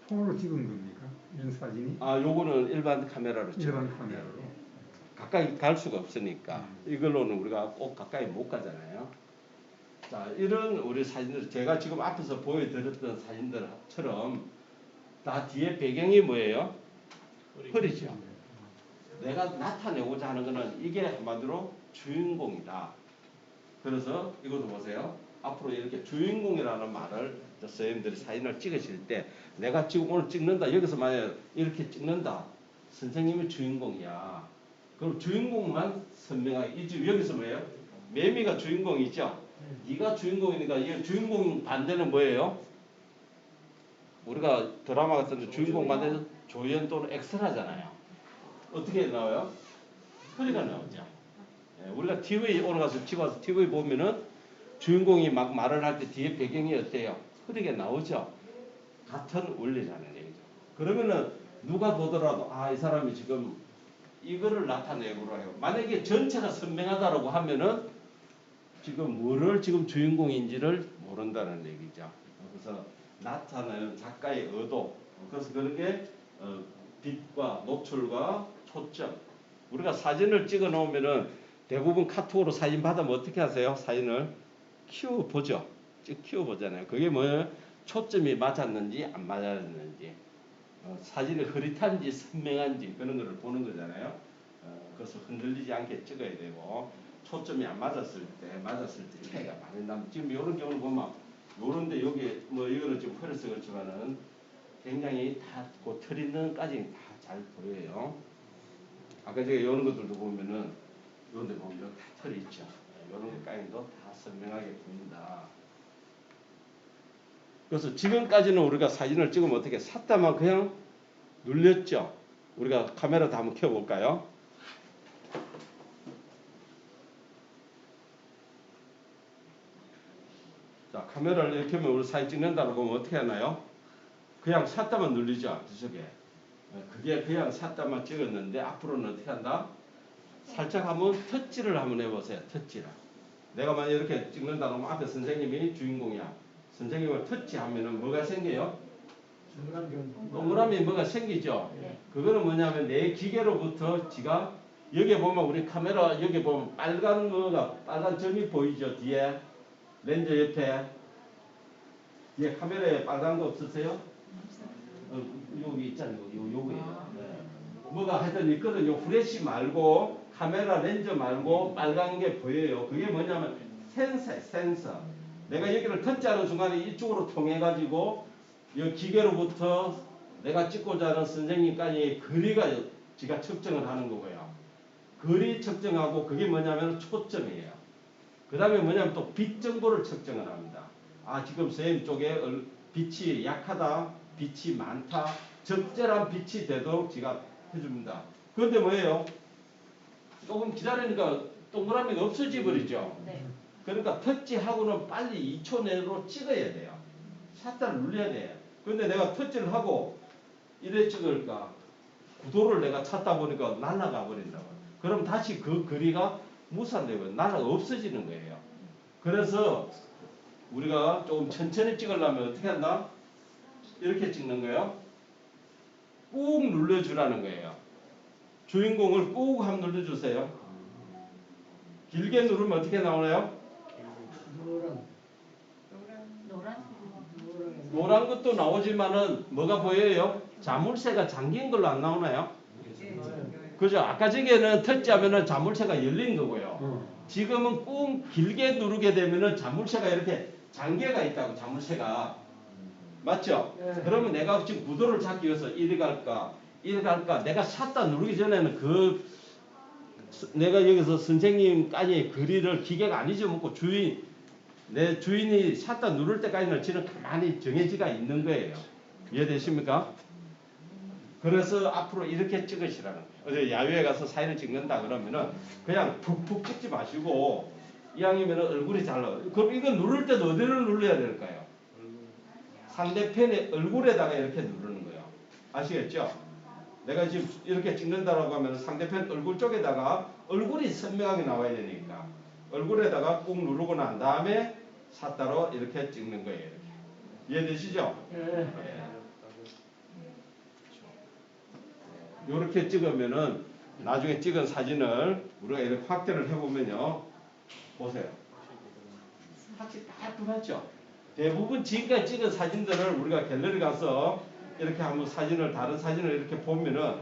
폰으로 찍은 겁니까? 이런 사진이? 요거는 일반 카메라로 찍어요. 일반 카메라로. 가까이 갈 수가 없으니까 이걸로는 우리가 꼭 가까이 못 가잖아요. 자, 이런 우리 사진들 제가 지금 앞에서 보여드렸던 사진들처럼 다 뒤에 배경이 뭐예요? 허리죠. 내가 나타내고자 하는 것은 이게 한마디로 주인공이다. 그래서 이것도 보세요. 앞으로 이렇게 주인공이라는 말을 선생님들이 사진을 찍으실 때 내가 지금 오늘 찍는다. 여기서 만약 이렇게 찍는다. 선생님이 주인공이야. 그럼 주인공만 선명하게 여기서 뭐예요? 매미가 주인공이죠. 네가 주인공이니까 이 주인공 반대는 뭐예요? 우리가 드라마 같은 데 주인공 반대는 조연 또는 엑스트라잖아요. 어떻게 나와요? 허리가 나오죠. 우리가 TV 오늘 가서 찍어서 TV 보면은 주인공이 막 말을 할 때 뒤에 배경이 어때요? 흐리게 나오죠. 같은 원리라는 얘기죠. 그러면은 누가 보더라도 이 사람이 지금 이거를 나타내고라 해요. 만약에 전체가 선명하다라고 하면은 지금 뭐를 지금 주인공인지를 모른다는 얘기죠. 그래서 나타내는 작가의 의도. 그래서 그런 게 빛과 노출과 초점. 우리가 사진을 찍어 놓으면은 대부분 카톡으로 사진 받으면 어떻게 하세요? 사진을 키워 보죠. 키워 보잖아요. 그게 뭐예요? 초점이 맞았는지 안 맞았는지, 사진이 흐릿한지 선명한지 그런 거를 보는 거잖아요. 그래서 흔들리지 않게 찍어야 되고 초점이 안 맞았을 때 차이가 많이 나면 지금 이런 경우는 보면 요런데 여기 뭐 이거는 지금 흐려서 그렇지만은 굉장히 다그 털 있는 까지 다 잘 보여요. 아까 제가 이런 것들도 보면은 이런데 보면 여기 다 털이 있죠. 이런 것까지도 다 선명하게 보인다. 그래서 지금까지는 우리가 사진을 찍으면 어떻게 샀다만 그냥 눌렸죠. 우리가 카메라 다 한번 켜볼까요? 자, 카메라를 이렇게 하면 우리 사진 찍는다고 보면 어떻게 하나요? 그냥 샀다만 눌리죠. 저쪽에. 그게 그냥 샷다만 찍었는데 앞으로는 어떻게 한다? 살짝 한번 터치를 한번 해보세요. 터치를. 내가 만약 이렇게 찍는다 그러면 앞에 선생님이 주인공이야. 선생님을 터치하면은 뭐가 생겨요? 동그라미 뭐가 생기죠? 네. 그거는 뭐냐면 내 기계로부터 지가 여기 보면 우리 카메라 여기 보면 빨간 점이 보이죠? 뒤에 렌즈 옆에 뒤에 카메라에 빨간 거 없으세요? 여기 있잖아요. 요거예요. 네. 뭐가 하여튼 있거든요. 후레쉬 말고 카메라 렌즈 말고 빨간 게 보여요. 그게 뭐냐면 센서. 내가 여기를 터치하는 순간에 이쪽으로 통해 가지고 이 기계로부터 내가 찍고자 하는 선생님까지 거리가 지가 측정을 하는 거고요. 거리 측정하고 그게 뭐냐면 초점이에요. 그 다음에 뭐냐면 또 빛 정보를 측정을 합니다. 아 지금 선생님 쪽에 빛이 약하다, 빛이 많다, 적절한 빛이 되도록 지가 해줍니다. 그런데 뭐예요? 조금 기다리니까 동그라미가 없어져 버리죠. 네. 그러니까 터치하고는 빨리 2초 내로 찍어야 돼요. 샷다를 눌려야 돼요. 근데 내가 터치를 하고 이래 찍을까? 구도를 내가 찾다 보니까 날아가 버린다고. 그럼 다시 그 거리가 무산되고 날아가 없어지는 거예요. 그래서 우리가 조금 천천히 찍으려면 어떻게 한다? 이렇게 찍는 거예요. 꾹 눌러주라는 거예요. 주인공을 꾹 한번 눌러주세요. 길게 누르면 어떻게 나오나요? 노란 노란 것도 나오지만은 뭐가 보여요? 자물쇠가 잠긴 걸로 안 나오나요? 그죠? 아까 저기에는 터치하면은 자물쇠가 열린 거고요. 지금은 꾹 길게 누르게 되면은 자물쇠가 이렇게 잠겨가 있다고 자물쇠가. 맞죠? 그러면 내가 지금 구도를 잡기 위해서 이리 갈까? 내가 샷다 누르기 전에는 내가 여기서 선생님까지 거리를 기계가 안 잊어먹고 내 주인이 샷다 누를 때까지는 지는 가만히 정해지가 있는 거예요. 이해되십니까? 그래서 앞으로 이렇게 찍으시라는 거예요. 어제 야외에 가서 사진을 찍는다 그러면은 그냥 푹푹 찍지 마시고 이왕이면 얼굴이 잘 나와요. 그럼 이거 누를 때도 어디를 눌러야 될까요? 상대편의 얼굴에다가 이렇게 누르는 거예요. 아시겠죠? 내가 지금 이렇게 찍는다라고 하면 상대편 얼굴 쪽에다가 얼굴이 선명하게 나와야 되니까 얼굴에다가 꾹 누르고 난 다음에 샷다로 이렇게 찍는 거예요. 이렇게. 이해되시죠? 네. 이렇게 찍으면은 나중에 찍은 사진을 우리가 이렇게 확대를 해보면요. 보세요. 확실히 깔끔하죠? 대부분 지금까지 찍은 사진들을 우리가 갤러리 가서 이렇게 한번 다른 사진을 이렇게 보면은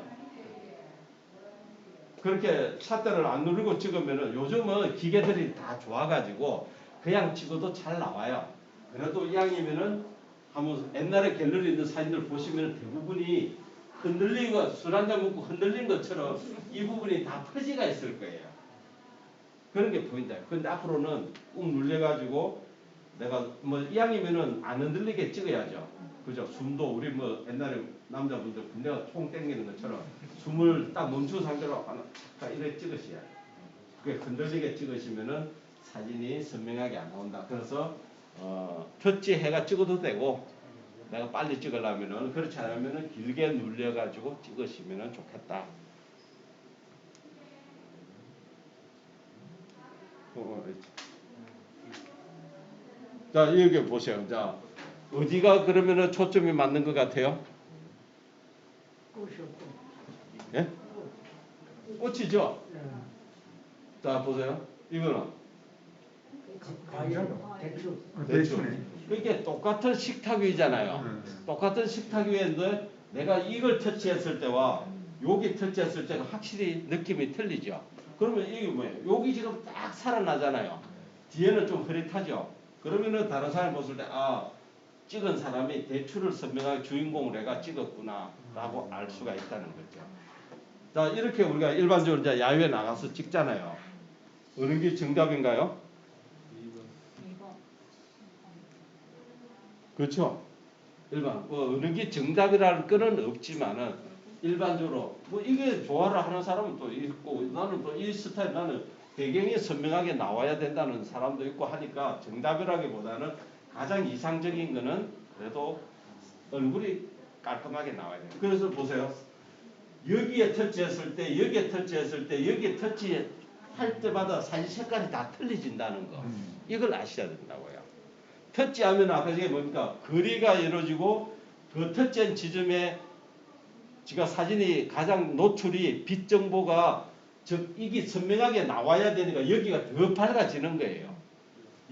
그렇게 샷터를 안 누르고 찍으면은 요즘은 기계들이 다 좋아가지고 그냥 찍어도 잘 나와요. 그래도 이왕이면은 한번 옛날에 갤러리 있는 사진들 보시면 대부분이 흔들리고 술 한잔 먹고 흔들린 것처럼 이 부분이 다 퍼지가 있을 거예요. 그런 게 보인다. 근데 앞으로는 꾹 눌려가지고 내가 뭐 이왕이면은 안 흔들리게 찍어야죠. 그죠? 숨도 우리 뭐 옛날에 남자분들 군대가 총 땡기는 것처럼 숨을 딱 멈춘 상태로 딱 이렇게 찍으셔야 돼요. 그게 흔들리게 찍으시면은 사진이 선명하게 안 나온다. 그래서 터치해가 찍어도 되고 내가 빨리 찍으려면은 그렇지 않으면은 길게 눌려가지고 찍으시면은 좋겠다. 자 여기 보세요. 자 어디가 그러면은 초점이 맞는 것 같아요? 예? 꽃이죠? 자 보세요. 이거는 대충. 이게 똑같은 식탁 위잖아요. 똑같은 식탁 위인데 내가 이걸 터치했을 때와 여기 터치했을 때가 확실히 느낌이 틀리죠. 그러면 이게 뭐예요? 여기 지금 딱 살아나잖아요. 뒤에는 좀 흐릿하죠. 그러면은 다른 사람이 봤을 때 찍은 사람이 대추를 선명하게 주인공을 내가 찍었구나 라고 알 수가 있다는 거죠. 자 이렇게 우리가 일반적으로 이제 야외에 나가서 찍잖아요. 어느 게 정답인가요? 2번. 그렇죠. 어느 게 정답이라는 건 없지만은 일반적으로 뭐 이게 좋아라 하는 사람은 또 있고 나는 또 이 스타일 나는 배경이 선명하게 나와야 된다는 사람도 있고 하니까 정답이라기보다는 가장 이상적인 거는 그래도 얼굴이 깔끔하게 나와야 돼요. 그래서 보세요. 여기에 터치했을 때, 여기에 터치했을 때, 여기에 터치할 때마다 사진 색깔이 다 틀려진다는 거. 이걸 아셔야 된다고요. 터치하면 아까 이게 뭡니까? 거리가 이루어지고 그 터치한 지점에 지가 사진이 가장 노출이 빛 정보가 즉 이게 선명하게 나와야 되니까 여기가 더 밝아지는 거예요.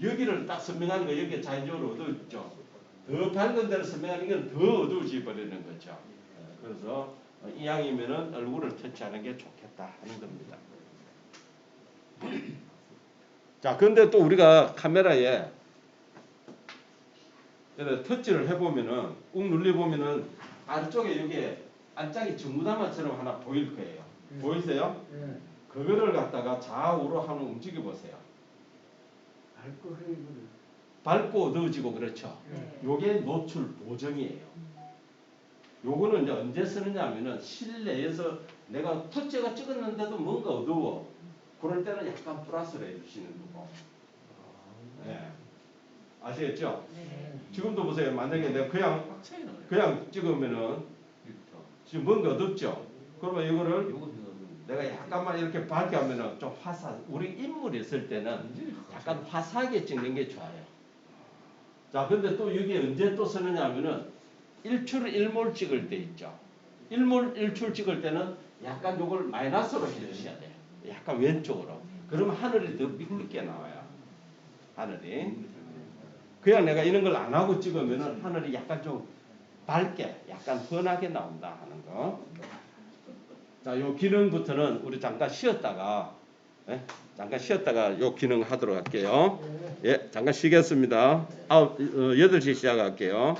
여기를 딱 선명하니까 여기가 자연적으로 어두워지죠. 더 밝은 데를 선명하는 건 더 어두워져 버리는 거죠. 그래서 이왕이면은 얼굴을 터치하는 게 좋겠다 하는 겁니다. 자, 그런데 또 우리가 카메라에 터치를 해보면은 꾹 눌려보면은 아래쪽에 여기에 안짝이 전구담화처럼 하나 보일 거예요. 보이세요? 예. 그거를 갖다가 좌우로 한번 움직여 보세요. 밟고 흐리고. 밝고 어두워지고 그렇죠. 네. 요게 노출 보정이에요. 요거는 이제 언제 쓰느냐 하면은 실내에서 내가 터치가 찍었는데도 뭔가 어두워. 그럴 때는 약간 플러스를 해주시는 거고. 네. 아시겠죠? 네. 지금도 보세요. 만약에 내가 그냥 찍으면은 지금 뭔가 어둡죠? 그러면 이거를 내가 약간만 이렇게 밝게 하면은 좀 우리 인물이 있을 때는 약간 화사하게 찍는 게 좋아요. 자, 근데 또 여기 언제 또 쓰느냐 하면은 일출 일몰 찍을 때 있죠. 일출 찍을 때는 약간 요걸 마이너스로 해주셔야 돼요. 약간 왼쪽으로. 그러면 하늘이 더 삐끗게 나와요. 하늘이. 그냥 내가 이런 걸 안 하고 찍으면은 하늘이 약간 좀 밝게, 약간 환하게 나온다 하는 거. 자, 요 기능부터는 우리 잠깐 쉬었다가, 잠깐 쉬었다가 요 기능 하도록 할게요. 예, 잠깐 쉬겠습니다. 8시 시작할게요.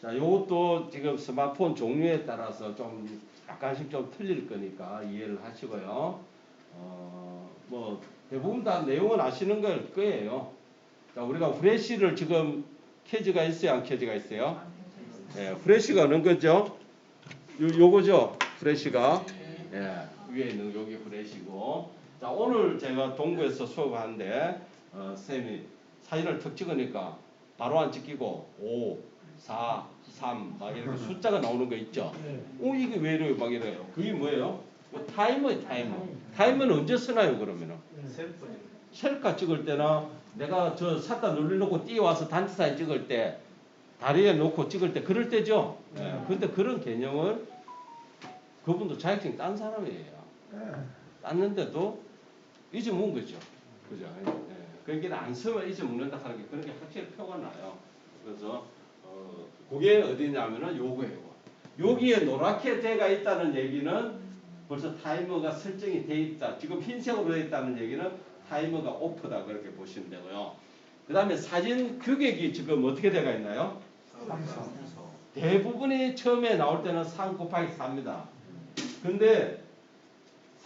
자, 요것도 지금 스마트폰 종류에 따라서 좀 약간씩 좀 틀릴 거니까 이해를 하시고요. 뭐 대부분 다 내용은 아시는 걸 거예요. 자, 우리가 프레시를 지금 켜지가 있어요, 안 켜지가 있어요? 예, 프레시가 어느 거죠? 요거죠, 프레시가. 예, 위에 있는 요게 프레시고. 자, 오늘 제가 동부에서 수업하는데 선생님이 사진을 턱 찍으니까 바로 안 찍히고 5, 4, 3 막 이렇게 숫자가 나오는 거 있죠. 이게 왜 이래요? 막 이래요. 그게 뭐예요? 타이머예요, 타이머. 타이머는 언제 쓰나요, 그러면은? 셀카 찍을 때나 내가 저 샷다 눌러놓고 뛰어와서 단체 사진 찍을 때 다리에 놓고 찍을 때 그럴 때죠. 근데 그런 개념을 그분도 자격증 딴 사람이에요. 땄는데도 잊어먹은 거죠. 그죠? 그러니까 안 쓰면 잊어먹는다 하는 게 그런 게 확실히 표가 나요. 그래서 그게 어디냐면은 요거예요. 여기에 노랗게 돼가 있다는 얘기는 벌써 타이머가 설정이 돼 있다. 지금 흰색으로 돼 있다는 얘기는 타이머가 오프다 그렇게 보시면 되고요. 그 다음에 사진 규격이 지금 어떻게 돼가 있나요? 대부분이 처음에 나올 때는 3 곱하기 4입니다. 근데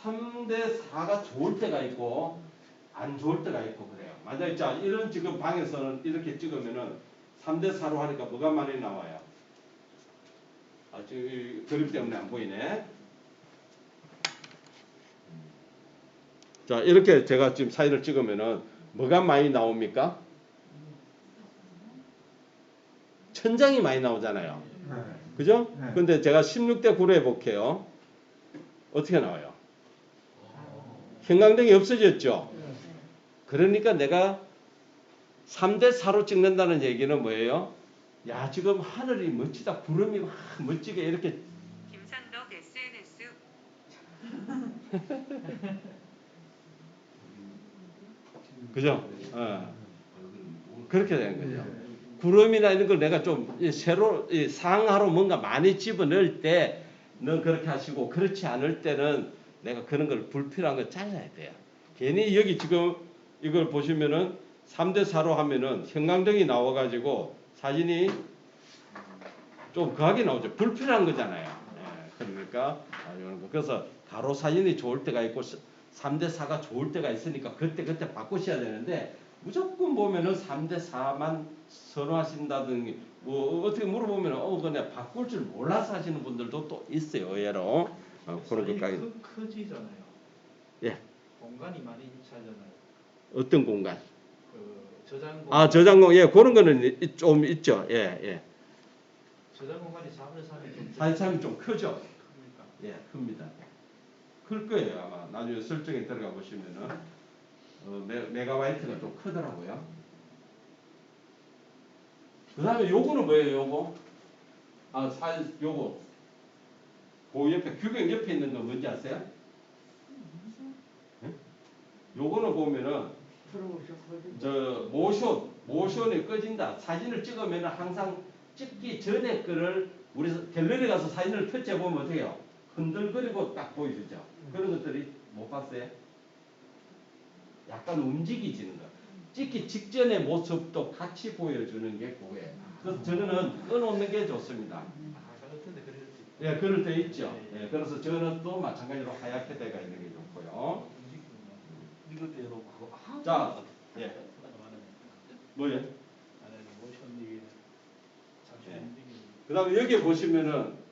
3대 4가 좋을 때가 있고 안 좋을 때가 있고 그래요. 만약에 자 이런 지금 방에서는 이렇게 찍으면은 3대 4로 하니까 뭐가 많이 나와요? 그림 때문에 안 보이네. 자, 이렇게 제가 지금 사진을 찍으면은 뭐가 많이 나옵니까? 천장이 많이 나오잖아요. 그죠? 근데 제가 16대 9로 해볼게요. 어떻게 나와요? 형광등이 없어졌죠? 그러니까 내가 3대 4로 찍는다는 얘기는 뭐예요? 야, 지금 하늘이 멋지다. 구름이 막 멋지게 이렇게. 김상덕 SNS 그죠? 그렇게 되는 거죠. 구름이나 이런 걸 내가 좀 새로 상하로 뭔가 많이 집어넣을 때는 그렇게 하시고 그렇지 않을 때는 내가 그런 걸 불필요한 걸 잘라야 돼요. 괜히 여기 지금 이걸 보시면은 3대 4로 하면은 형광등이 나와가지고 사진이 좀 거하게 나오죠. 불필요한 거잖아요. 그러니까 이런 거. 그래서 가로 사진이 좋을 때가 있고 3대 4가 좋을 때가 있으니까 그때 바꾸셔야 되는데 무조건 보면은 3대 4만 선호하신다든지 뭐 어떻게 물어보면 그냥 바꿀 줄 몰라서 하시는 분들도 또 있어요. 의외로 그런 것까지. 커지잖아요. 예. 공간이 많이 차잖아요. 어떤 공간? 그 저장고. 저장고. 예, 그런 거는 좀 있죠. 예, 예. 저장 공간이 4분의 3이 좀 4.3이 좀 크죠? 크니까. 예, 큽니다. 클 거예요 아마. 나중에 설정에 들어가 보시면은 메가바이트가 좀 크더라고요. 그 다음에 요거는 뭐예요 요거? 요거 그 옆에 규격 옆에 있는 거 뭔지 아세요? 예? 요거는 보면은 저 모션이 꺼진다. 사진을 찍으면 항상 찍기 전에 거를 우리 갤러리 가서 사진을 터치해 보면 어떻게 해요? 흔들거리고 딱 보여주죠. 그런 것들이 못 봤어요? 약간 움직이지는 거. 찍기 직전의 모습도 같이 보여주는 게 그거예요. 그래서 저거는 꺼놓는 게 좋습니다. 같은데 그럴 수 있고. 예, 그럴 때 있죠. 예, 그래서 저는 또 마찬가지로 하얗게 돼가 있는 게 좋고요. 이것도 해놓고. 자, 예, 뭐예요? 모션 잠시 예. 움직이는. 그 다음에 여기 보시면은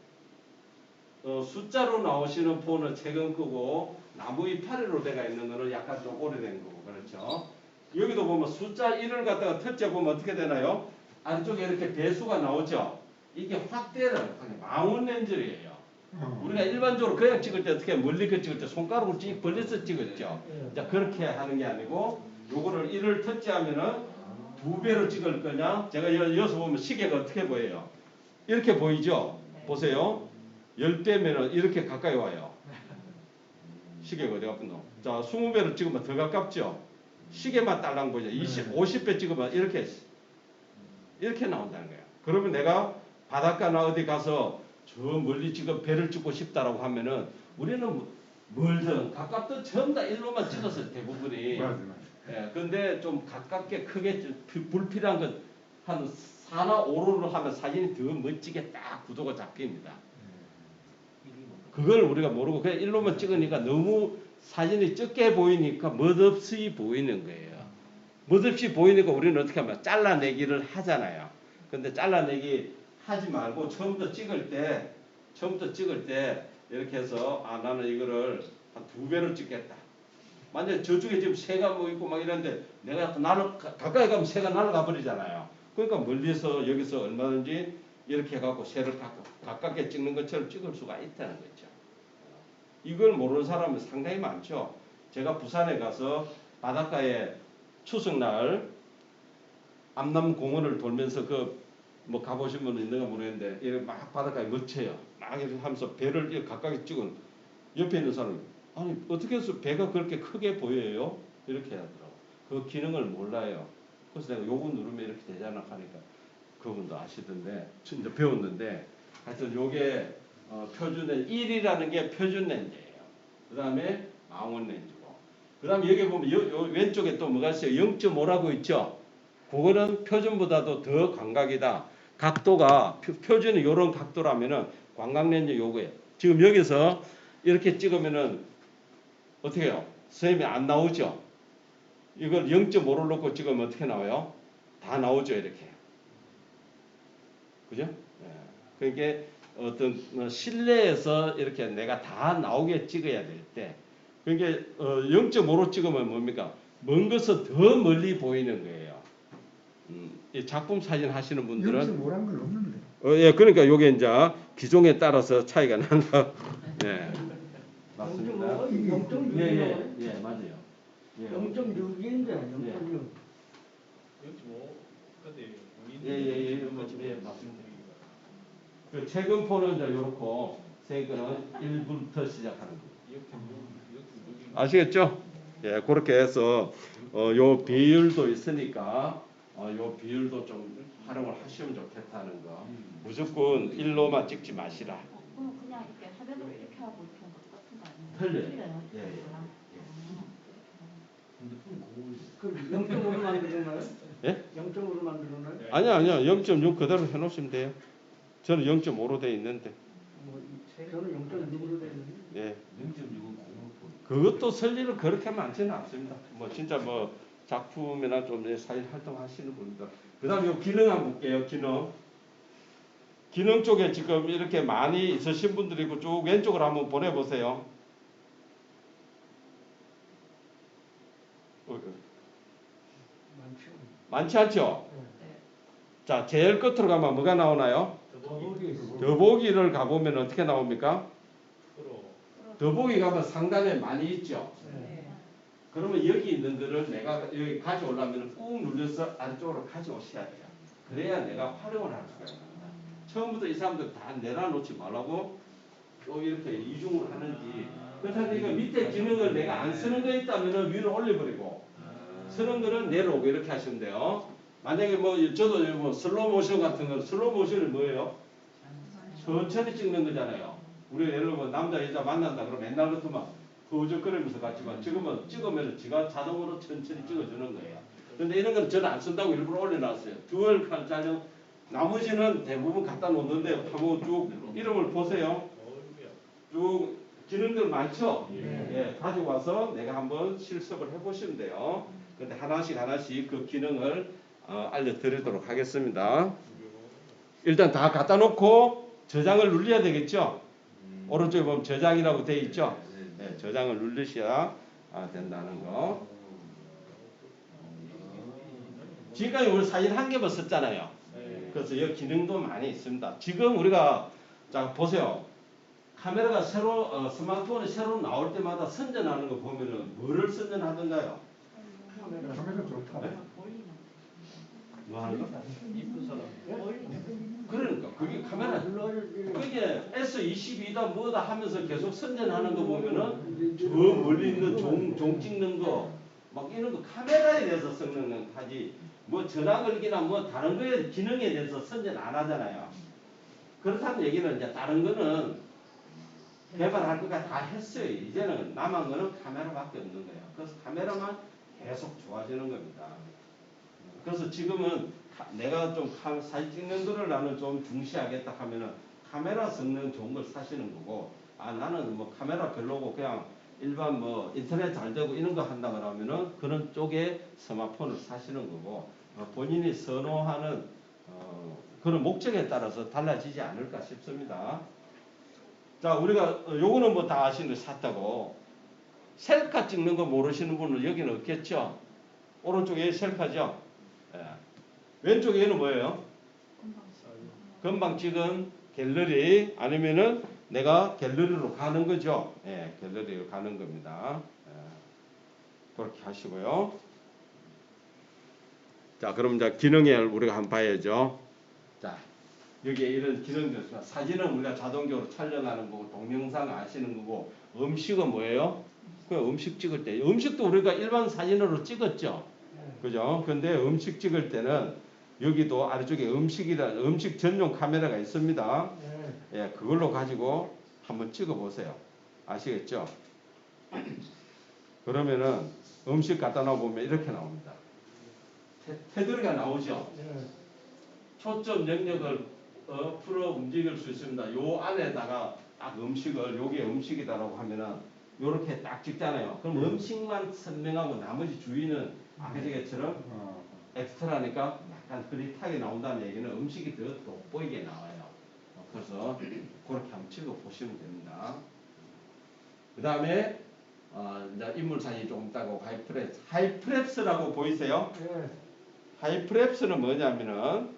숫자로 나오시는 폰은 최근 거고 나무 이파리로 돼가 있는 거는 약간 좀 오래된 거고 그렇죠. 여기도 보면 숫자 1을 갖다가 터치해 보면 어떻게 되나요? 안쪽에 이렇게 배수가 나오죠. 이게 확대를 하는 망원 렌즈예요. 우리가 일반적으로 그냥 찍을 때 어떻게 멀리 거 찍을 때 손가락으로 찍 벌려서 찍었죠. 자, 그렇게 하는 게 아니고 요거를 1을 터치하면은 2배로 찍을 거냐? 제가 여기서 보면 시계가 어떻게 보여요? 이렇게 보이죠? 보세요. 10배면은 이렇게 가까이 와요. 시계가 어디 갔노? 자, 20배로 찍으면 더 가깝죠? 시계만 딸랑 보이죠? 50배 찍으면 이렇게 나온다는 거예요. 그러면 내가 바닷가나 어디 가서 저 멀리 지금 배를 찍고 싶다라고 하면은 우리는 멀든 가깝든 전부 다 일로만 찍었을 대부분이. 맞아. 예, 근데 좀 가깝게 크게 불필요한 건 한 4나 5로 하면 사진이 더 멋지게 딱 구도가 잡힙니다. 그걸 우리가 모르고 그냥 일로만 찍으니까 너무 사진이 적게 보이니까 멋없이 보이는 거예요. 멋없이 보이니까 우리는 어떻게 하면 잘라내기를 하잖아요. 근데 잘라내기 하지 말고 처음부터 찍을 때 이렇게 해서 나는 이거를 한 2배로 찍겠다. 만약에 저쪽에 지금 새가 뭐 있고 막 이런데 내가 가까이 가면 새가 날아가 버리잖아요. 그러니까 멀리서 여기서 얼마든지 이렇게 해갖고 새를 가깝게 찍는 것처럼 찍을 수가 있다는 거죠. 이걸 모르는 사람은 상당히 많죠. 제가 부산에 가서 바닷가에 추석날 암남공원을 돌면서 뭐 가보신 분은 있는가 모르겠는데 이렇게 막 바닷가에 멋져요. 막 이렇게 하면서 배를 이렇게 가까이 찍은 옆에 있는 사람이 아니 어떻게 해서 배가 그렇게 크게 보여요? 이렇게 하더라고. 그 기능을 몰라요. 그래서 내가 요거 누르면 이렇게 되잖아 하니까 그분도 아시던데 진짜 배웠는데 하여튼 요게 표준 렌즈 1이라는 게 표준 렌즈예요. 그 다음에 망원 렌즈고 그 다음에 여기 보면 요 왼쪽에 또 뭐가 있어요? 0.5라고 있죠? 그거는 표준보다도 더 광각이다. 각도가 표준이 요런 각도라면은 광각 렌즈 요거예요. 지금 여기서 이렇게 찍으면은 어떻게 해요? 선생님이 안 나오죠? 이걸 0.5를 놓고 찍으면 어떻게 나와요? 다 나오죠 이렇게. 그죠? 예. 그러니까 어떤 실내에서 이렇게 내가 다 나오게 찍어야 될 때 그러니까 0.5로 찍으면 뭡니까? 먼 것은 더 멀리 보이는 거예요. 이 작품 사진 하시는 분들은 0.5란 건 없는데. 예, 그러니까 요게 이제 기종에 따라서 차이가 난다. 예. 맞습니다. 0.6. 예, 맞아요. 예. 0.6인데 0.6. 0.5. 근데 예, 맞습니다. 그 최근 폰은 이제 요렇고 새 거는 1부터 시작하는 거. 아시겠죠? 예, 그렇게 해서 요 비율도 있으니까 요 비율도 좀 활용을 하시면 좋겠다는 거. 무조건 일로만 찍지 마시라. 그럼 그냥 이렇게 화면으로 이렇게 하고 이렇게 하는 거 똑같은 거 아니에요? 틀려요. 틀려요. 예. 그럼 0.5로 만들어놔요? 예? 0.5로 만들어놔요? 아니요. 0.6 그대로 해놓으시면 돼요. 저는 0.5로 돼 있는데. 저는 0.6으로 돼 있는데. 예. 0.6은 그것도 설리는 그렇게 많지는 않습니다. 뭐 진짜 뭐 작품이나 좀 사진 활동하시는 분들. 그다음에 요 기능 한번 볼게요. 기능 쪽에 지금 이렇게 많이 있으신 분들이 있고 쭉 왼쪽으로 한번 보내보세요. 많지 않죠? 네. 자, 제일 끝으로 가면 뭐가 나오나요? 더보기를 가보면 어떻게 나옵니까? 프로. 더보기 가면 상단에 많이 있죠. 네. 그러면 여기 있는 거를 내가 여기 가져오려면 꾹 눌러서 아래쪽으로 가져오셔야 돼요. 그래야 내가 활용을 할 수가 있는 거다. 처음부터 이 사람들 다 내려놓지 말라고 또 이렇게 이중으로 하는지. 그래서 이거 밑에 기능을 내가 안 쓰는 거 있다면 위로 올려버리고 쓰는 거는 내려오고 이렇게 하시면 돼요. 만약에 뭐 저도 뭐 슬로우 모션 같은 거 슬로우 모션이 뭐예요? 천천히 찍는 거잖아요. 우리 예를 들면 남자 여자 만난다 그러면 맨날 같으면 허우적거리면서 갔지만 지금은 찍으면 지가 자동으로 천천히 찍어주는 거예요. 근데 이런 건 저는 안 쓴다고 일부러 올려놨어요. 듀얼 칸 촬영. 나머지는 대부분 갖다 놓는데 한번 쭉 이름을 보세요. 어이구야. 쭉 기능들 많죠? 네. 예, 가지고 와서 내가 한번 실습을 해보시면 돼요. 근데 하나씩 그 기능을 알려드리도록 하겠습니다. 일단 다 갖다 놓고 저장을 눌러야 되겠죠? 오른쪽에 보면 저장이라고 되어 있죠? 네, 저장을 누르셔야 된다는 거. 지금까지 우리 사진 한 개만 썼잖아요. 네. 그래서 이 기능도 많이 있습니다. 지금 우리가 자 보세요. 카메라가 새로 스마트폰이 새로 나올 때마다 선전하는 거 보면은 뭐를 선전하던가요? 카메라 좋다. 네? 뭐 하는 거? 이쁜 사람. 그러니까 그게 카메라 그게 S22다 뭐다 하면서 계속 선전하는 거 보면은 저 멀리 있는 종 찍는 거 막 이런 거 카메라에 대해서 성능은 하지 뭐 전화 걸기나 뭐 다른 거에 기능에 대해서 선전 안 하잖아요. 그렇다는 얘기는 이제 다른 거는 개발할 거가 다 했어요. 이제는 남은 거는 카메라밖에 없는 거예요. 그래서 카메라만 계속 좋아지는 겁니다. 그래서 지금은 내가 좀 사진 찍는 거를 나는 좀 중시하겠다 하면은 카메라 성능 좋은 걸 사시는 거고, 나는 뭐 카메라 별로고 그냥 일반 뭐 인터넷 잘 되고 이런 거 한다 그러면은 그런 쪽에 스마트폰을 사시는 거고, 본인이 선호하는 그런 목적에 따라서 달라지지 않을까 싶습니다. 자, 우리가 요거는 뭐 다 아시는 거 샀다고. 셀카 찍는 거 모르시는 분은 여기는 없겠죠? 오른쪽에 셀카죠? 예. 왼쪽에 얘는 뭐예요? 금방 찍은 갤러리 아니면은 내가 갤러리로 가는 거죠. 예, 갤러리로 가는 겁니다. 예. 그렇게 하시고요. 자, 그럼 이제 기능을 우리가 한번 봐야죠. 자, 여기에 이런 기능들 있습니다. 사진은 우리가 자동적으로 촬영하는 거고, 동영상 아시는 거고, 음식은 뭐예요? 그 음식 찍을 때, 음식도 우리가 일반 사진으로 찍었죠. 그죠? 근데 음식 찍을 때는 여기도 아래쪽에 음식 전용 카메라가 있습니다. 예, 그걸로 가지고 한번 찍어 보세요. 아시겠죠? 그러면은 음식 갖다 놔보면 이렇게 나옵니다. 테두리가 나오죠? 초점 영역을 풀어 움직일 수 있습니다. 요 안에다가 딱 음식을 요게 음식이다라고 하면은 요렇게 딱 찍잖아요. 그럼 음식만 선명하고 나머지 주위는 아까 전처럼 엑스트라니까 약간 흐릿하게 나온다는 얘기는 음식이 더 돋보이게 나와요. 그래서 그렇게 한번 찍어 보시면 됩니다. 그 다음에 이제 인물 사진이 조금 따고 하이프랩스라고 보이세요? 하이프랩스는 뭐냐면은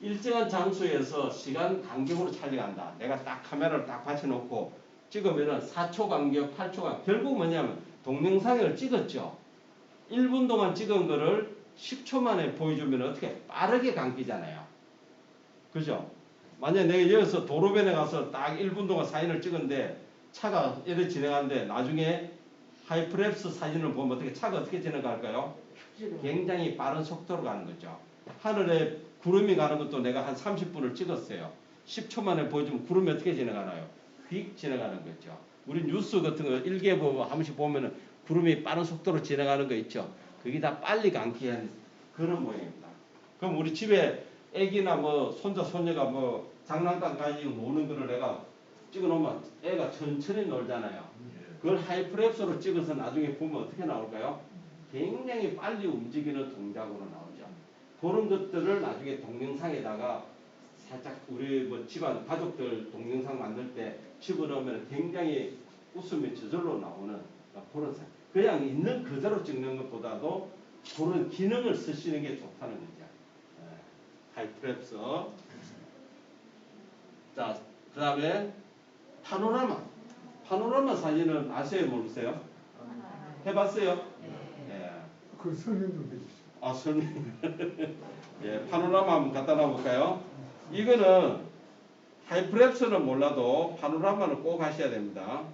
일정한 장소에서 시간 간격으로 촬영한다. 내가 딱 카메라를 딱 받쳐놓고 찍으면은 4초 간격, 8초 간격. 결국 뭐냐면 동영상을 찍었죠. 1분 동안 찍은 거를 10초 만에 보여주면 어떻게 빠르게 감기잖아요. 그죠? 만약에 내가 여기서 도로변에 가서 딱 1분 동안 사진을 찍은데 차가 이렇게 지나가는데 나중에 하이프랩스 사진을 보면 어떻게 차가 어떻게 지나갈까요? 굉장히 빠른 속도로 가는 거죠. 하늘에 구름이 가는 것도 내가 한 30분을 찍었어요. 10초 만에 보여주면 구름이 어떻게 지나가나요? 휙 지나가는 거죠. 우리 뉴스 같은 거 일기예보 한 번씩 보면은 구름이 빠른 속도로 지나가는 거 있죠. 그게 다 빨리 감기 한 그런 모양입니다. 그럼 우리 집에 애기나 뭐 손자 손녀가 뭐 장난감 가지고 노는 거를 내가 찍어 놓으면 애가 천천히 놀잖아요. 그걸 하이프랩스로 찍어서 나중에 보면 어떻게 나올까요? 굉장히 빨리 움직이는 동작으로 나오죠. 그런 것들을 나중에 동영상에다가 살짝 우리 뭐 집안 가족들 동영상 만들 때 집어넣으면 굉장히 웃음이 저절로 나오는 그런 그냥 있는 그대로 찍는 것보다도 그런 기능을 쓰시는 게 좋다는 거죠. 하이프랩스. 자, 그 다음에 파노라마. 파노라마 사진은 아세요? 모르세요? 해봤어요? 예. 그 설명 좀 해주세요. 아, 설명. 예, 파노라마 한번 갖다 놔볼까요? 이거는 하이프랩스는 몰라도 파노라마는 꼭 하셔야 됩니다.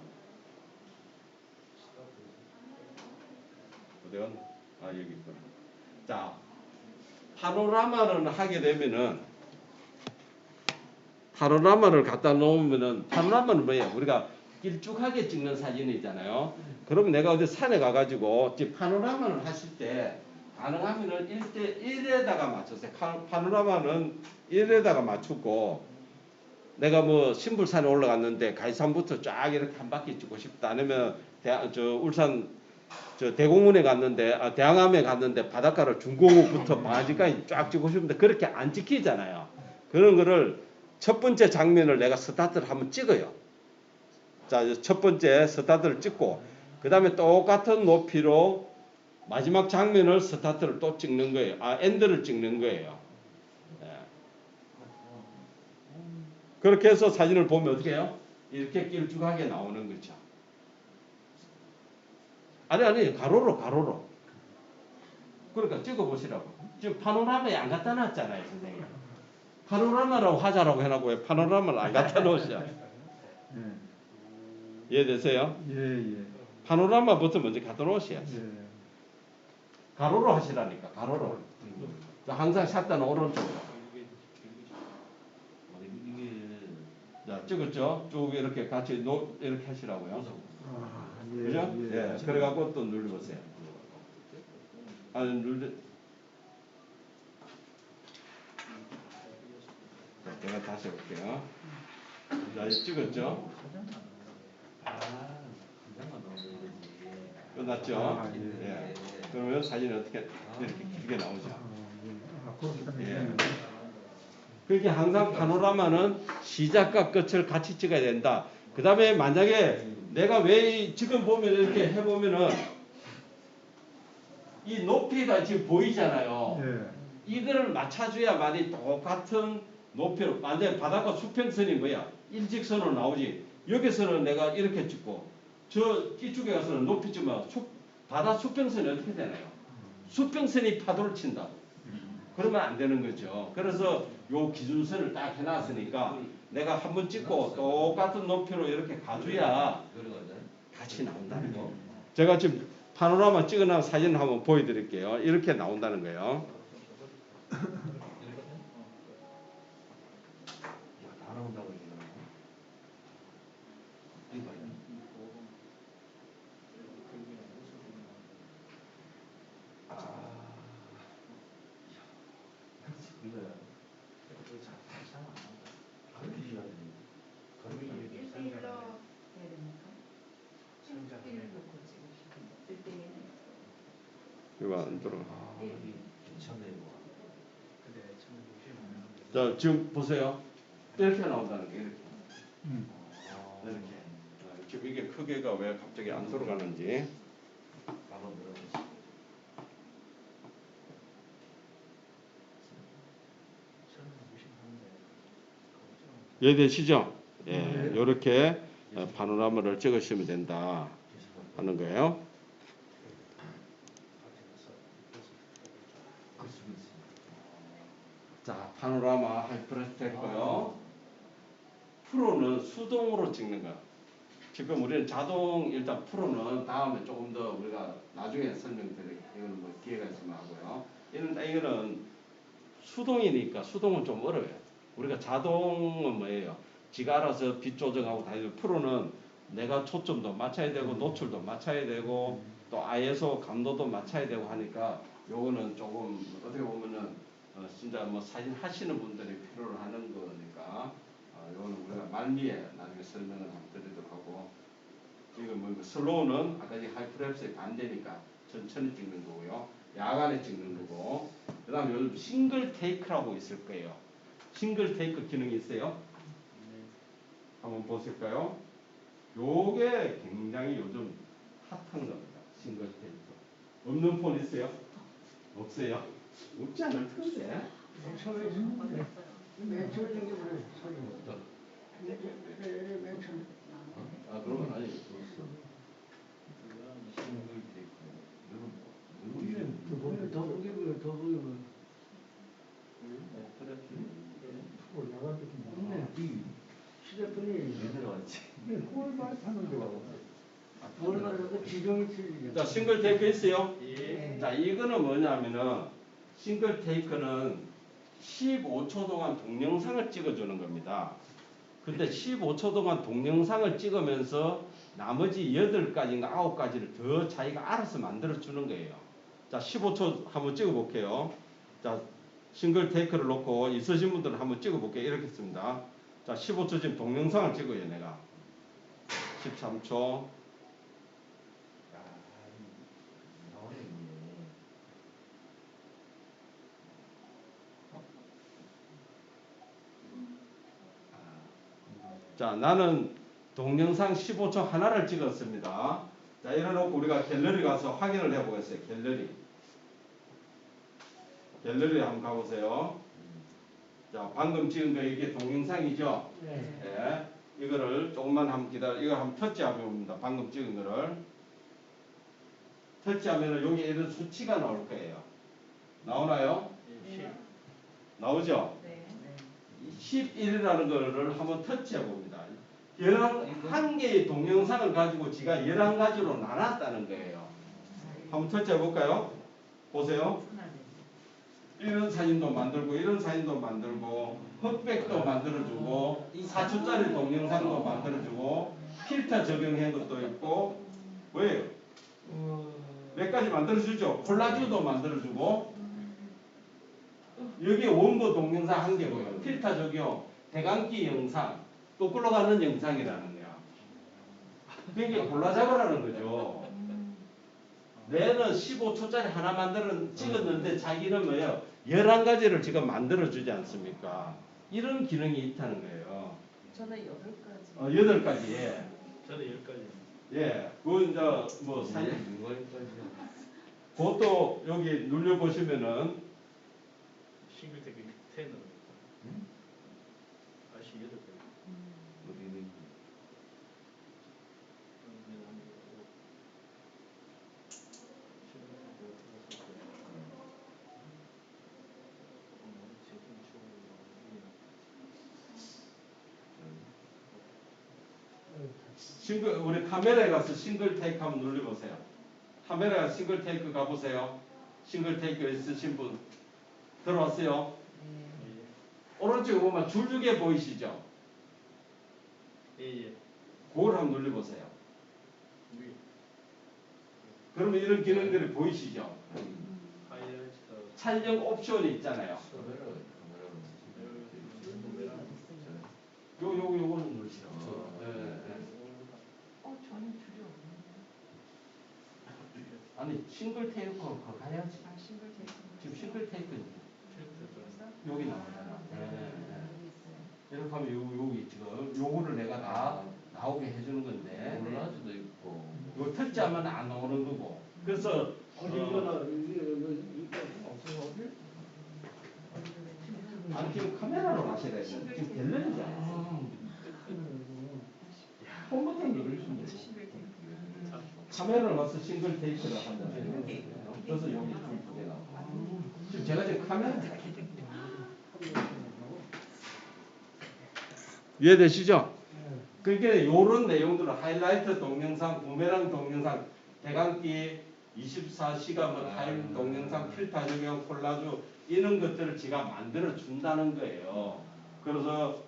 어디가? 아, 여기 있구나. 자, 파노라마를 하게 되면은 파노라마를 갖다 놓으면은 파노라마는 뭐예요? 우리가 길쭉하게 찍는 사진이잖아요. 그러면 내가 어디 산에 가가지고 파노라마를 하실 때 가능하면은 1대1에다가 맞췄어요. 파노라마는 1에다가 맞추고 내가 뭐 신불산에 올라갔는데 가이산부터 쫙 이렇게 한 바퀴 찍고 싶다. 아니면 울산 대공문에 갔는데 대항암에 갔는데 바닷가를 중공호부터 바지까지 쫙 찍고 싶은데 그렇게 안 찍히잖아요. 그런 거를 첫 번째 장면을 내가 스타트를 한번 찍어요. 자, 첫 번째 스타트를 찍고 그 다음에 똑같은 높이로 마지막 장면을 스타트를 또 찍는 거예요. 엔드를 찍는 거예요. 예. 그렇게 해서 사진을 보면 어떻게 해요? 이렇게 길쭉하게 나오는 거죠. 아니 가로로. 그러니까 찍어보시라고. 지금 파노라마에 안 갖다 놨잖아요, 선생님. 파노라마라고 하자라고 해놓고 왜 파노라마를 안 갖다 놓으셔? 이해되세요? 예. 파노라마부터 먼저 갖다 놓으셔야지. 예. 가로로 하시라니까, 가로로. 항상 샷단은 오른쪽으로. 자, 찍었죠? 쭉 이렇게 같이 이렇게 하시라고요. 예. 그죠? 예. 그래갖고 또 눌러보세요. 자, 제가 다시 해볼게요. 자, 이제 찍었죠? 끝났죠? 예. 그러면 사진이 어떻게 이렇게 길게 나오죠? 그렇게 예. 하면 그렇게 항상 파노라마는 시작과 끝을 같이 찍어야 된다. 그 다음에 만약에 내가 왜 지금 보면 이렇게 해보면은 이 높이가 지금 보이잖아요. 예. 이거를 맞춰줘야만이 똑같은 높이로 만약에 바닷가 수평선이 뭐야? 일직선으로 나오지. 여기서는 내가 이렇게 찍고 이쪽에 가서는 높이 찍으면 바다 수평선이 어떻게 되나요? 수평선이 파도를 친다고. 그러면 안 되는 거죠. 그래서 요 기준선을 딱 해놨으니까 내가 한번 찍고 똑같은 높이로 이렇게 가줘야 같이 나온다는 거. 제가 지금 파노라마 찍어놓은 사진 한번 보여드릴게요. 이렇게 나온다는 거예요. 이거 안 들어. 자, 지금 보세요. 이렇게 나온다는 게 이렇게. 이렇게. 지금 이게 크기가 왜 갑자기 안 돌아가는지. 이해되시죠? 예, 이렇게 파노라마를 찍으시면 된다 하는 거예요. 자, 파노라마 하이프레스 했고요. 프로는 수동으로 찍는 거. 지금 우리는 자동 일단 프로는 다음에 조금 더 우리가 나중에 설명드릴게요. 이거는 뭐 기회가 있으면 하고요. 이거는 수동이니까 수동은 좀 어려워요. 우리가 자동은 뭐예요? 지가 알아서 빛 조정하고 다니는 프로는 내가 초점도 맞춰야 되고 노출도 맞춰야 되고 또 ISO 감도도 맞춰야 되고 하니까 요거는 조금 어떻게 보면은 진짜 뭐 사진 하시는 분들이 필요로 하는 거니까 요거는 우리가 말미에 나중에 설명을 한번 드리도록 하고 이건 뭐 슬로우는 아까 하이프랩스의 반대니까 천천히 찍는 거고요. 야간에 찍는 거고 그 다음에 요즘 싱글 테이크라고 있을 거예요. 싱글 테이크 기능이 있어요. 한번 보실까요? 요게 굉장히 요즘 핫한 겁니다. 싱글 테이크. 없는 폰 있어요? 없어요? 없지 않을 텐데. 처음에 맞았어요. 맨 처음에 생긴 거예요. 사진. 맨 처음에. 아 그러면 아니 더 보기 보여. 더 보기 보여. 올라갈 때 좀. 없네. 휴대폰이 꼴만 사는 데가 뭘 말해도 지정이 틀리죠. 자 싱글 테이크 있어요? 예. 자 이거는 뭐냐면은 싱글 테이크는 15초 동안 동영상을 찍어주는 겁니다. 근데 15초 동안 동영상을 찍으면서 나머지 8가지인가 9가지를 더 자기가 알아서 만들어 주는 거예요. 자 15초 한번 찍어 볼게요. 자 싱글 테이크를 놓고 있으신 분들은 한번 찍어 볼게요. 이렇게 했습니다. 자 15초 지금 동영상을 찍어요 내가. 13초. 자, 나는 동영상 15초 하나를 찍었습니다. 자, 이래놓고 우리가 갤러리 가서 확인을 해보겠어요. 갤러리 한번 가보세요. 자, 방금 찍은 거 이게 동영상이죠? 네. 예. 이거를 조금만 한번 이거 한번 터치하면 옵니다. 방금 찍은 거를. 터치하면 여기 이런 수치가 나올 거예요. 나오나요? 예. 나오죠? 네. 11이라는 거를 한번 터치해 봅니다. 11개의 동영상을 가지고 지가 11가지로 나눴다는 거예요. 한번 터치해 볼까요? 보세요. 이런 사진도 만들고 이런 사진도 만들고 흑백도 만들어주고 4초짜리 동영상도 만들어주고 필터 적용한 것도 있고 뭐예요? 몇 가지 만들어주죠. 콜라주도 만들어주고 여기 원고 동영상 한 개고요. 필터 적용, 대감기 영상, 또 굴러가는 영상이라는 거야. 그게 골라 잡으라는 거죠. 내는 15초짜리 하나 찍었는데 자기는 뭐예요? 11가지를 지금 만들어주지 않습니까? 이런 기능이 있다는 거예요. 저는 8가지. 8가지. 예. 저는 10가지. 예. 그 이제 뭐 사진 그것도 여기 눌러보시면은 싱글 테이크 10으로. 아시 8가지. 우리 카메라에 가서 싱글 테이크 한번 눌러보세요. 카메라에 가서 싱글 테이크 가보세요. 싱글 테이크 있으신 분 들어왔어요? 오른쪽에 보면 줄줄게 보이시죠? 예. 그걸 한번 눌러보세요. 위에. 그러면 이런 기능들이 보이시죠? 하이라이트. 촬영 옵션이 있잖아요. 요거는 누르시죠. 저는 줄이 없는데. 아니 싱글 테이크 가야지. 아, 싱글 테이크. 지금 싱글 테이크 벌써? 여기 나오잖아. 여기 있어요. 이렇게 하면 여기 지금 요거를 내가 다 나오게 해주는 건데 콜라주도 있고. 이거 터치하면 안 나오는 거고. 그래서 어디가 이거 없어서 어디? 아니 지금 카메라로 하셔야 돼요. 지금 갤러리잖아. 홈버튼 누르시면 돼요. 싱글 테이크. 카메라를 넣어서 싱글 테이크를 한다면 그래서 여기 두 개 나와. 지금 제가 지금 카메라 이해되시죠? 그러니까 이런 내용들을 하이라이트 동영상, 부메랑 동영상, 대감기 24시간 타임 동영상, 필터 적용, 콜라주 이런 것들을 제가 만들어 준다는 거예요. 그래서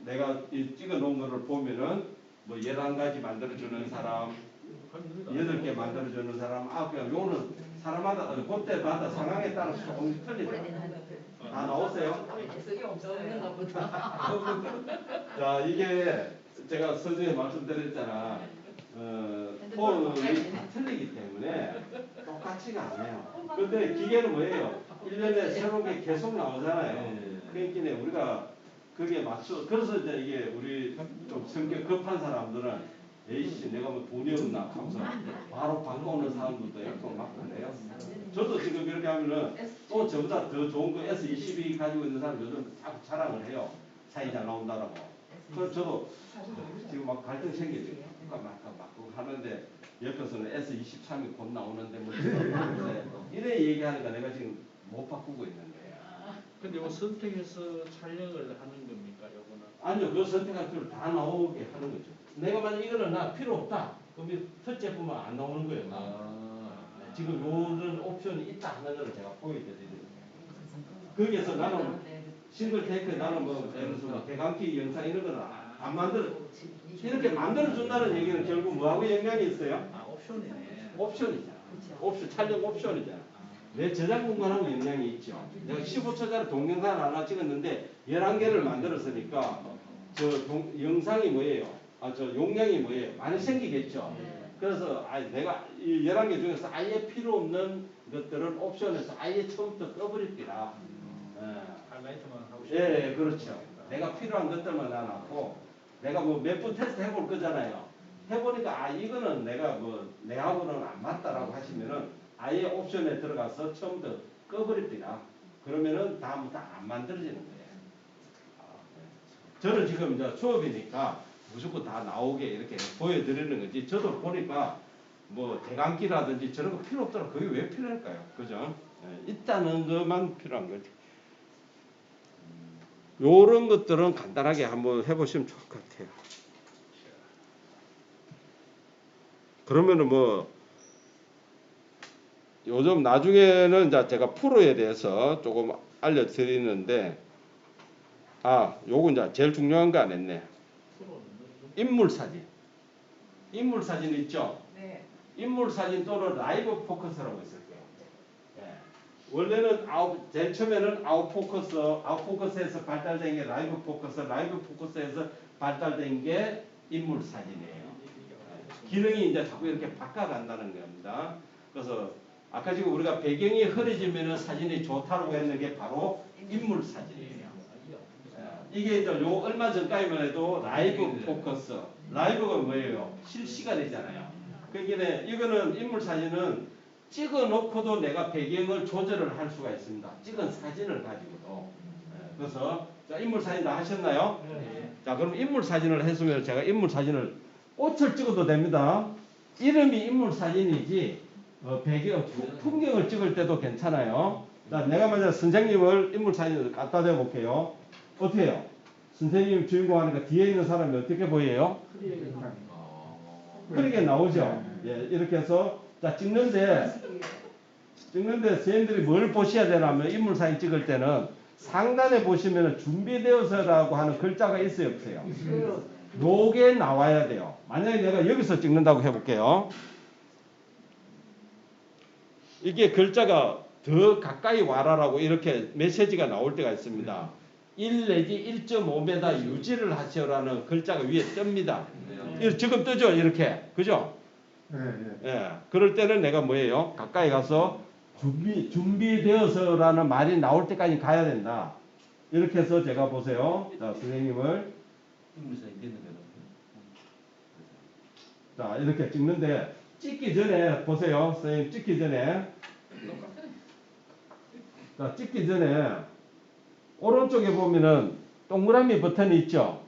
내가 이 찍어 놓은 거를 보면은 뭐 11가지 만들어 주는 사람, 8개 만들어 주는 사람, 그냥 요는 사람마다 그때마다 상황에 따라서 조금씩 틀리죠. 다 나오세요? 쓰기 없었는가 보다. 자, 이게 제가 서두에 말씀드렸잖아. 톤이 다 틀리기 때문에 똑같지가 않아요. 근데 기계는 뭐예요? 1년에 새로운 게 계속 나오잖아요. 그러니까 우리가 그게 맞춰. 그래서 이제 이게 우리 좀 성격 급한 사람들은 에이씨 내가 뭐 돈이 없나 하면서 바로 바꿔오는 사람들도 있고 막 그래요. 저도 지금 이렇게 하면은 또 저보다 더 좋은 거 S22 가지고 있는 사람 요즘 자꾸 자랑을 해요. 사진 잘 나온다라고. 그래서 저도 지금 막 갈등 생기죠. 막 그거 하는데 옆에서는 S23이 곧 나오는데 뭐 이래 얘기하니까 내가 지금 못 바꾸고 있는데. 근데 이거 선택해서 촬영을 하는 겁니까, 요거는? 아니요, 그 선택할 필요 다 나오게 하는 거죠. 내가 만약 이거는 나 필요 없다. 그럼 이 첫째 뿐만 안 나오는 거예요. 네, 지금 요런 옵션이 있다 하는 걸 제가 보여드리는 거예요. 거기에서 나는 싱글 테이크 나는 뭐 예를 들어서 뭐 대강기 영상 이런 거는 안 만들어 이렇게 만들어 준다는 얘기는 결국 뭐하고 영향이 있어요? 아, 옵션이네. 옵션이잖아. 옵션 촬영 옵션이잖아. 내 저장 공간하고 영향이 있죠. 내가 15초짜리 동영상 하나 찍었는데 11개를 만들었으니까 영상이 뭐예요? 저 용량이 뭐예요? 많이 생기겠죠. 그래서 내가 이 11개 중에서 아예 필요 없는 것들은 옵션에서 아예 처음부터 꺼버립니다. 하이라이트만 하고 예, 그렇죠. 내가 필요한 것들만 놔놓고 내가 뭐 몇 분 테스트 해볼 거잖아요. 해보니까 이거는 내가 뭐 내하고는 안 맞다라고 하시면은 아예 옵션에 들어가서 처음부터 꺼버립니다. 그러면은 다음부터 안 만들어지는 거예요. 저는 지금 이제 수업이니까 무조건 다 나오게 이렇게 보여드리는 거지. 저도 보니까 뭐 대강기라든지 저런 거 필요 없더라. 그게 왜 필요할까요? 그죠? 있다는 것만 필요한 거지. 요런 것들은 간단하게 한번 해보시면 좋을 것 같아요. 그러면은 뭐 요즘 나중에는 이제 제가 프로에 대해서 조금 알려드리는데 요거 이제 제일 중요한 거 안 했네. 인물 사진. 인물 사진 있죠? 네. 인물 사진 또는 라이브 포커스라고 있을 거예요. 예. 원래는 제일 처음에는 아웃포커스에서 발달된 게 라이브 포커스에서 발달된 게 인물 사진이에요. 기능이 이제 자꾸 이렇게 바꿔간다는 겁니다. 그래서 아까 지금 우리가 배경이 흐려지면 사진이 좋다고 했는 게 바로 인물 사진이에요. 이게 이제 요 얼마 전까지만 해도 라이브 포커스. 라이브가 뭐예요? 실시간이잖아요. 그러니까 이거는 인물 사진은 찍어 놓고도 내가 배경을 조절을 할 수가 있습니다. 찍은 사진을 가지고도. 그래서 자, 인물 사진 다 하셨나요? 네. 자, 그럼 인물 사진을 했으면 제가 인물 사진을 꽃을 찍어도 됩니다. 이름이 인물 사진이지 배경 풍경을 찍을 때도 괜찮아요. 자, 내가 만약 선생님을 인물 사진을 갖다 대 볼게요. 어떻게 해요? 선생님 주인공 하니까 뒤에 있는 사람이 어떻게 보여요? 흐리게 나오죠. 예, 이렇게 해서 자 찍는데 선생님들이 뭘 보셔야 되냐면 인물 사진 찍을 때는 상단에 보시면 준비되어서라고 하는 글자가 있어요, 없어요? 있어요. 요게 나와야 돼요. 만약에 내가 여기서 찍는다고 해볼게요. 이게 글자가 더 가까이 와라라고 이렇게 메시지가 나올 때가 있습니다. 1 내지 1.5m 유지를 하시오라는 글자가 위에 뜹니다. 지금 뜨죠, 이렇게. 그죠? 예. 그럴 때는 내가 뭐예요? 가까이 가서 준비되어서라는 말이 나올 때까지 가야 된다. 이렇게 해서 제가 보세요. 자, 선생님을. 자, 이렇게 찍는데, 찍기 전에, 보세요. 선생님 찍기 전에. 자, 찍기 전에, 오른쪽에 보면은 동그라미 버튼이 있죠?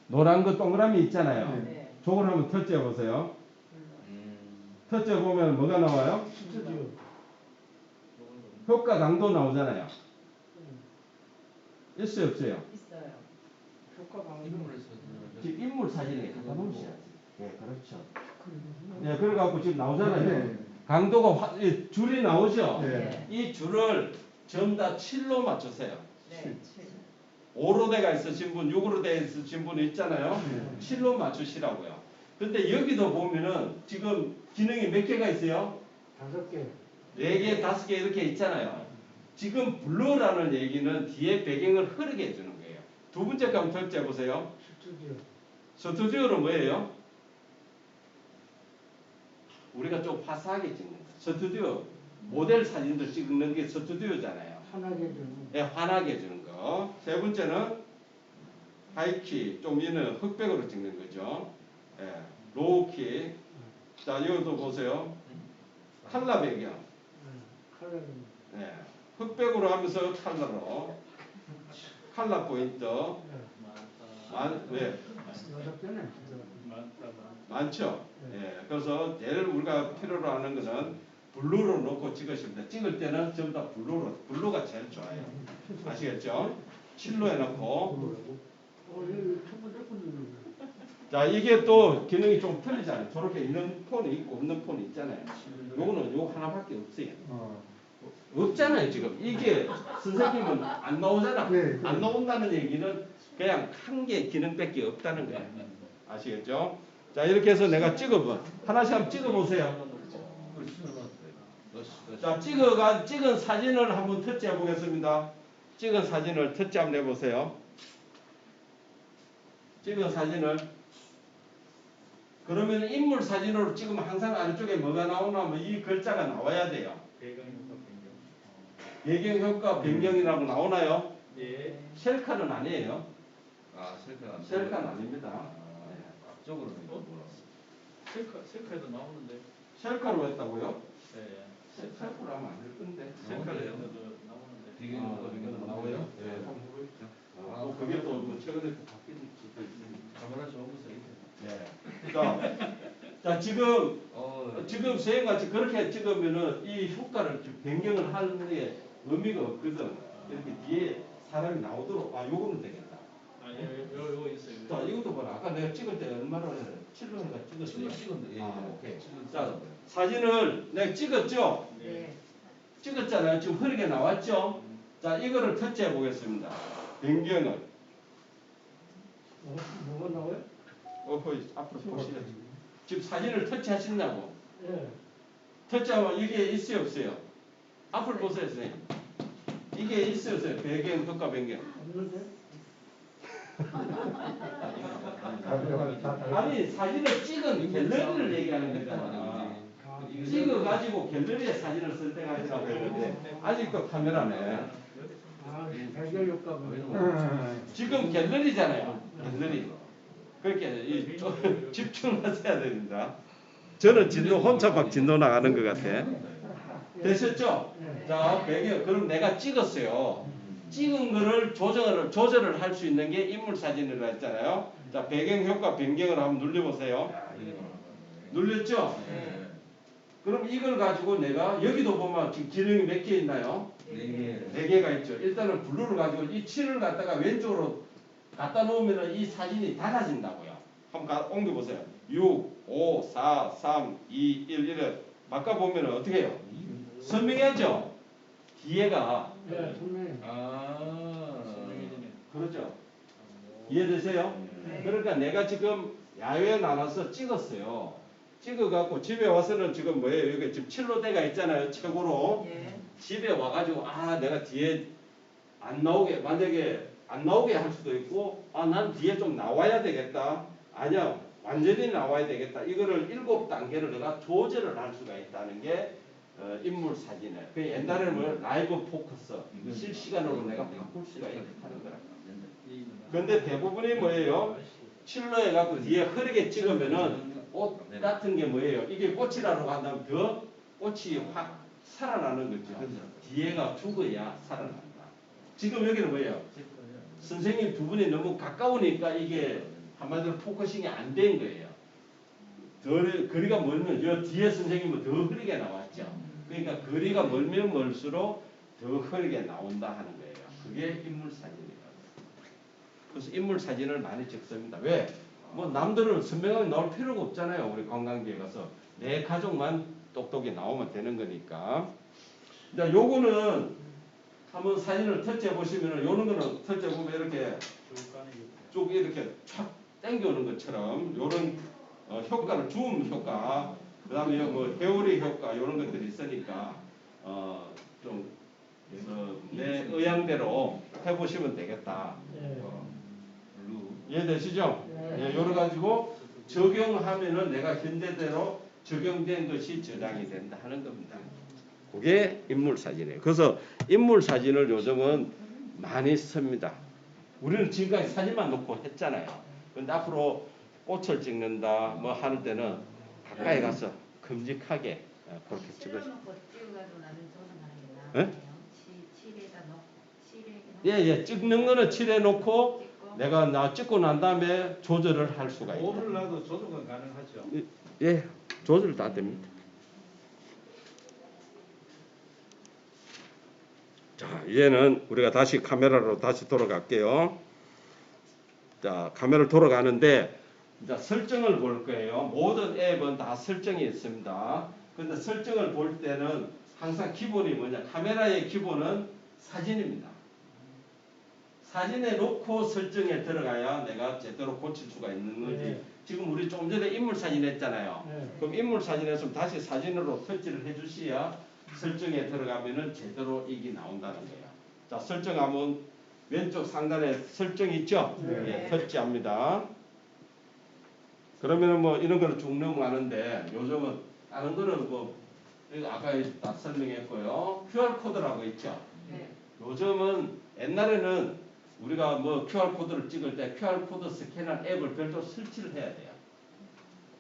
노란 거 동그라미 있잖아요. 네. 저걸 한번 터치해 보세요. 터치해 보면 뭐가 나와요? 스튜디오. 효과 강도 나오잖아요. 있어요, 없어요? 있어요. 효과 강도. 지금 인물 사진에 갖다 놓으셔야지. 네, 그렇죠. 네, 그래갖고 지금 나오잖아요. 강도가 줄이 나오죠? 네. 이 줄을 전부 다 7로 맞추세요. 네. 5로 되어 있으신 분, 6으로 되어 있으신 분 있잖아요. 7로 맞추시라고요. 근데 여기도 보면은 지금 기능이 몇 개가 있어요? 5개. 4개, 5개 이렇게 있잖아요. 지금 블러라는 얘기는 뒤에 배경을 흐르게 해주는 거예요. 두 번째 거 한번 설치해 보세요. 스튜디오. 스튜디오는 뭐예요? 우리가 좀 화사하게 찍는 거예요. 스튜디오 모델 사진들 찍는 게 스튜디오잖아요. 환하게 해주는. 네, 환하게 해주는 거. 세 번째는 하이키, 좀 있는 흑백으로 찍는 거죠. 예, 로우키. 자, 이것도 보세요. 칼라 배경. 컬러는 네. 흑백으로 하면서 칼라 포인트 왜 여섯 개네. 많다. 많죠? 예. 그래서 제일 우리가 필요로 하는 거는 블루로 놓고 찍으시면 돼. 찍을 때는 전부 다 블루가 제일 좋아요. 아시겠죠? 칠로 해놓고. 여기 첫 번째 건 자, 이게 또 기능이 좀 틀리잖아요. 저렇게 있는 폰이 있고 없는 폰이 있잖아요. 요거는 요 하나밖에 없어요. 없잖아요, 지금. 이게 선생님은 안 나오잖아. 네, 안 나온다는 얘기는 그냥 한 개 기능밖에 없다는 거예요. 아시겠죠? 자, 이렇게 해서 내가 찍어봐. 하나씩 한번 찍어보세요. 자, 찍은 사진을 한번 터치해 보겠습니다. 찍은 사진을 터치 한번 해보세요. 찍은 사진을. 그러면 인물 사진으로 찍으면 항상 아래쪽에 뭐가 나오냐면 이 글자가 나와야 돼요. 배경효과 변경이라고 나오나요? 예. 셀카는 아니에요. 셀카는 셀카 아닙니다. 앞쪽으로 셀카에도 나오는데. 셀카로 했다고요? 예. 셀카로 하면 안 될 건데. 셀카래요? 나오는데. 비교가 나와요? 예. 한번 해보시죠. 또 그게 또 뭐 최근에 또 바뀐 수도 있으니까. 카메라 좋은 거 써있네. 예. 자, 지금 선생님같이 그렇게 찍으면은 이 효과를 좀 변경을 하는 게 의미가 없거든. 이렇게 뒤에 사람이 나오도록, 요거는 되겠다. 요거 있어요. 자, 이것도 봐라. 아까 내가 찍을 때 얼마나 7로 해가 찍었어요. 찍었는데. 오케이. 자, 사진을 내가 찍었죠? 네. 찍었잖아요. 지금 흐리게 나왔죠? 자, 이거를 터치해 보겠습니다. 변경을. 뭐가 나와요? 앞으로 보시죠. 지금 사진을 터치하신다고. 예. 터치하면 이게 있어요, 없어요? 앞을 보세요, 선생님. 이게 있어요, 없어요? 배경, 효과 변경. 없는데? 아니, 사진을 찍은 갤러리를 얘기하는 거잖아. 찍어가지고 갤러리에 사진을 선택하시라고 했는데, 아직도 카메라네. 배경 효과가 지금 갤러리잖아요. 갤러리. 그렇게 집중하셔야 됩니다. 저는 혼자 막 진도 나가는 것 같아. 되셨죠? 자, 배경. 그럼 내가 찍었어요. 찍은 거를 조절을 할 수 있는 게 인물 사진이라고 했잖아요. 자, 배경 효과 변경을 한번 눌러보세요. 눌렸죠? 그럼 이걸 가지고 내가 여기도 보면 지금 기능이 몇 개 있나요? 4개가 있죠. 일단은 블루를 가지고 이 7을 갖다가 왼쪽으로 갖다 놓으면 이 사진이 달라진다고요. 한번 옮겨보세요. 6, 5, 4, 3, 2, 1 이래 바꿔보면 어떻게 해요? 선명해져. 뒤에가. 네, 선생님. 선명해지네. 그렇죠. 이해되세요? 네. 그러니까 내가 지금 야외에 나가서 찍었어요. 찍어갖고 집에 와서는 지금 뭐예요? 여기 지금 칠로대가 있잖아요. 최고로. 예. 집에 와가지고 내가 뒤에 안 나오게 만약에 안 나오게 할 수도 있고 난 뒤에 좀 나와야 되겠다. 아니야 완전히 나와야 되겠다. 이거를 7단계를 내가 조절을 할 수가 있다는 게 인물 사진이에요. 그 옛날에는 뭐 라이브 포커스 실시간으로 내가 바꿀 수가 있다는 거라. 그런데 대부분이 뭐예요? 칠로 해갖고 뒤에 흐리게 찍으면은 꽃 같은 게 뭐예요? 이게 꽃이라고 한다면 더 꽃이 확 살아나는 거죠. 뒤에가 죽어야 살아난다. 지금 여기는 뭐예요? 선생님 두 분이 너무 가까우니까 이게 한마디로 포커싱이 안 된 거예요. 거리가 멀면 저 뒤에 선생님은 더 흐리게 나왔죠. 그러니까 거리가 멀면 멀수록 더 흐리게 나온다 하는 거예요. 그게 인물 사진이에요. 그래서 인물 사진을 많이 찍습니다. 왜? 뭐 남들은 선명하게 나올 필요가 없잖아요. 우리 관광지에 가서 내 가족만 똑똑히 나오면 되는 거니까. 자, 요거는 한번 사진을 터치해 보시면은 요런 거는 터치해 보면 이렇게 쭉 이렇게 촥 당겨오는 것처럼 요런 효과를 줌 효과, 그다음에 뭐 회오리 효과 요런 것들이 있으니까 좀 내 의향대로 해보시면 되겠다. 이해되시죠? 예, 요래 가지고 적용하면은 내가 현재대로 적용된 것이 저장이 된다 하는 겁니다. 그게 인물 사진이에요. 그래서 인물 사진을 요즘은 많이 씁니다. 우리는 지금까지 사진만 놓고 했잖아요. 근데 앞으로 꽃을 찍는다 뭐 하는 때는 가까이 가서 큼직하게 그렇게 찍으시죠. 찍어놓고 찍어가지고 나는 저장 안 예? 칠에다 넣고 칠에 예, 찍는 거는 칠해 놓고 찍고 내가 찍고 난 다음에 조절을 할 수가 있다. 오를 놔도 조정은 가능하죠. 예, 조절 다 됩니다. 자, 이제는 우리가 다시 카메라로 다시 돌아갈게요. 자, 카메라로 돌아가는데 이제 설정을 볼 거예요. 모든 앱은 다 설정이 있습니다. 근데 설정을 볼 때는 항상 기본이 뭐냐? 카메라의 기본은 사진입니다. 사진에 놓고 설정에 들어가야 내가 제대로 고칠 수가 있는 거지. 네. 지금 우리 좀 전에 인물 사진 했잖아요. 네. 그럼 인물 사진 했으면 다시 사진으로 터치를 해주셔야 설정에 들어가면은 제대로 이게 나온다는 거예요. 자, 설정하면 왼쪽 상단에 설정 있죠? 네. 예, 터치합니다. 그러면은 뭐 이런 거는 쭉 넘어가는데 요즘은 다른 거는 뭐 이거 아까 다 설명했고요. QR 코드라고 있죠? 네. 요즘은 옛날에는 우리가 뭐 QR 코드를 찍을 때 QR 코드 스캔한 앱을 별도로 설치를 해야 돼요.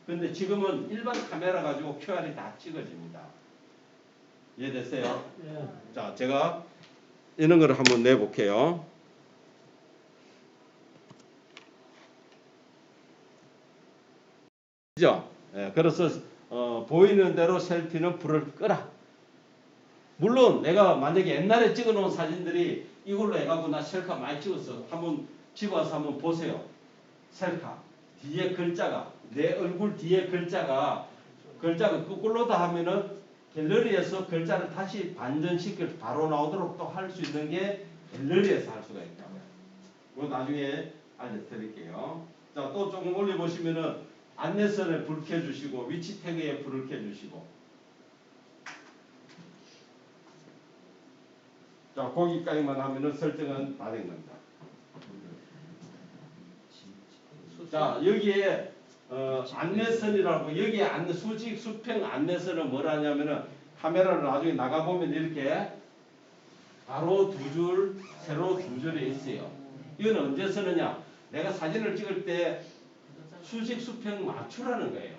근데 지금은 일반 카메라 가지고 QR이 다 찍어집니다. 이해됐어요? 예. 자, 제가 이런 거를 한번 내볼게요. 그죠? 예, 그래서 보이는 대로 셀피는 불을 끄라. 물론 내가 만약에 옛날에 찍어놓은 사진들이 이걸로 해가지고 나 셀카 많이 찍었어. 한번 찍어서 한번 보세요. 셀카 뒤에 글자가 내 얼굴 뒤에 글자가 거꾸로다 하면은 갤러리에서 글자를 다시 반전시켜 바로 나오도록 또 할 수 있는 게 갤러리에서 할 수가 있다고요. 이거 나중에 알려드릴게요. 자, 또 조금 올려보시면은 안내선에 불 켜주시고 위치 태그에 불을 켜주시고. 자, 거기까지만 하면은 설정은 다 된 겁니다. 자, 여기에 안내선이라고 여기에 수직 수평 안내선은 뭐라냐면은 카메라를 나중에 나가 보면 이렇게 가로 두 줄, 세로 두 줄이 있어요. 이건 언제 쓰느냐? 내가 사진을 찍을 때 수직 수평 맞추라는 거예요.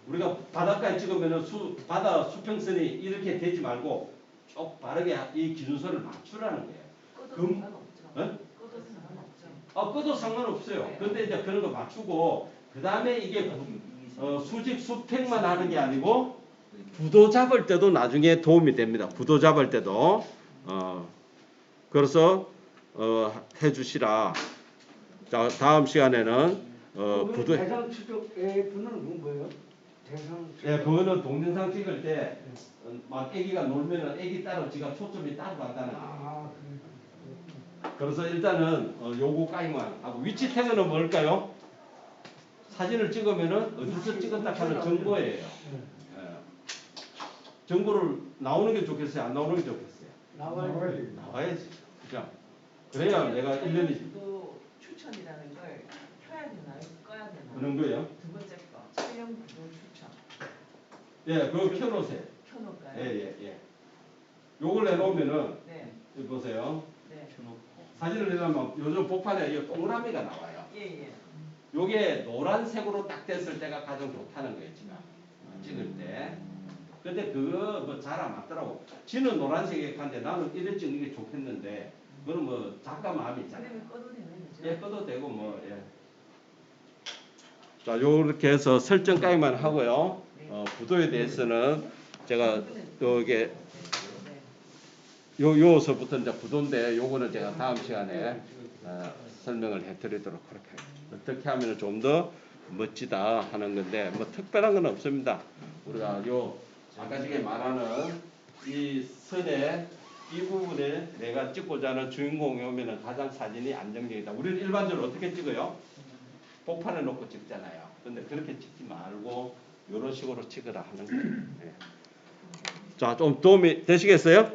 우리가 바닷가에 찍으면은 바다 수평선이 이렇게 되지 말고 쭉 바르게 이 기준선을 맞추라는 거예요. 꺼도 상관없죠. 어? 꺼도 상관없죠. 꺼도 상관없어요. 근데 이제 그런 거 맞추고 그 다음에 이게 수직 수평만 하는 게 아니고 부도 잡을 때도 나중에 도움이 됩니다. 부도 잡을 때도 그래서 해주시라. 자, 다음 시간에는 부도. 대상 추적 앱은 뭐예요? 대상 추적. 예, 그거는 동영상 찍을 때 막 애기가 놀면은 애기 따라 지가 초점이 따로 간다는 거예요. 아, 그래서 일단은 요거까지만 하고 위치 태그는 뭘까요? 사진을 찍으면은 어디서 찍었다 하는 정보예요. 예. 정보를 나오는 게 좋겠어요? 안 나오는 게 좋겠어요? 나와야지. 나와야지. 그죠? 그래야 내가 1년이 구도 추천이라는 걸 켜야 되나요? 꺼야 되나요? 그런 거예요. 두 번째 거 촬영 구도 추천 예, 그거 켜놓으세요. 켜놓을까요? 예. 요걸 해놓으면은 네, 여기 보세요. 네, 사진을 내려면 요즘 복판에 이 동그라미가 나와요. 예. 요게 노란색으로 딱 됐을 때가 가장 좋다는 거예요, 지금. 찍을 때. 근데 그거 뭐 잘 안 맞더라고. 지는 노란색에 간데 나는 이래 찍는 게 좋겠는데, 그건 뭐 작가 마음이 있잖아요. 그러면 꺼도 되는 거죠? 예, 꺼도 되고 뭐, 예. 자, 요렇게 해서 설정까지만 하고요. 구도에 대해서는 제가 요게 요서부터 이제 구도인데 요거는 제가 다음 시간에 설명을 해드리도록 그렇게 어떻게 하면 좀 더 멋지다 하는 건데 뭐 특별한 건 없습니다. 우리가 요 아까 전에 말하는 이 선의 이 부분에 내가 찍고자 하는 주인공이 오면은 가장 사진이 안정적이다. 우리는 일반적으로 어떻게 찍어요? 복판에 놓고 찍잖아요. 근데 그렇게 찍지 말고 이런 식으로 찍으라 하는 거예요. 자, 좀 도움이 되시겠어요?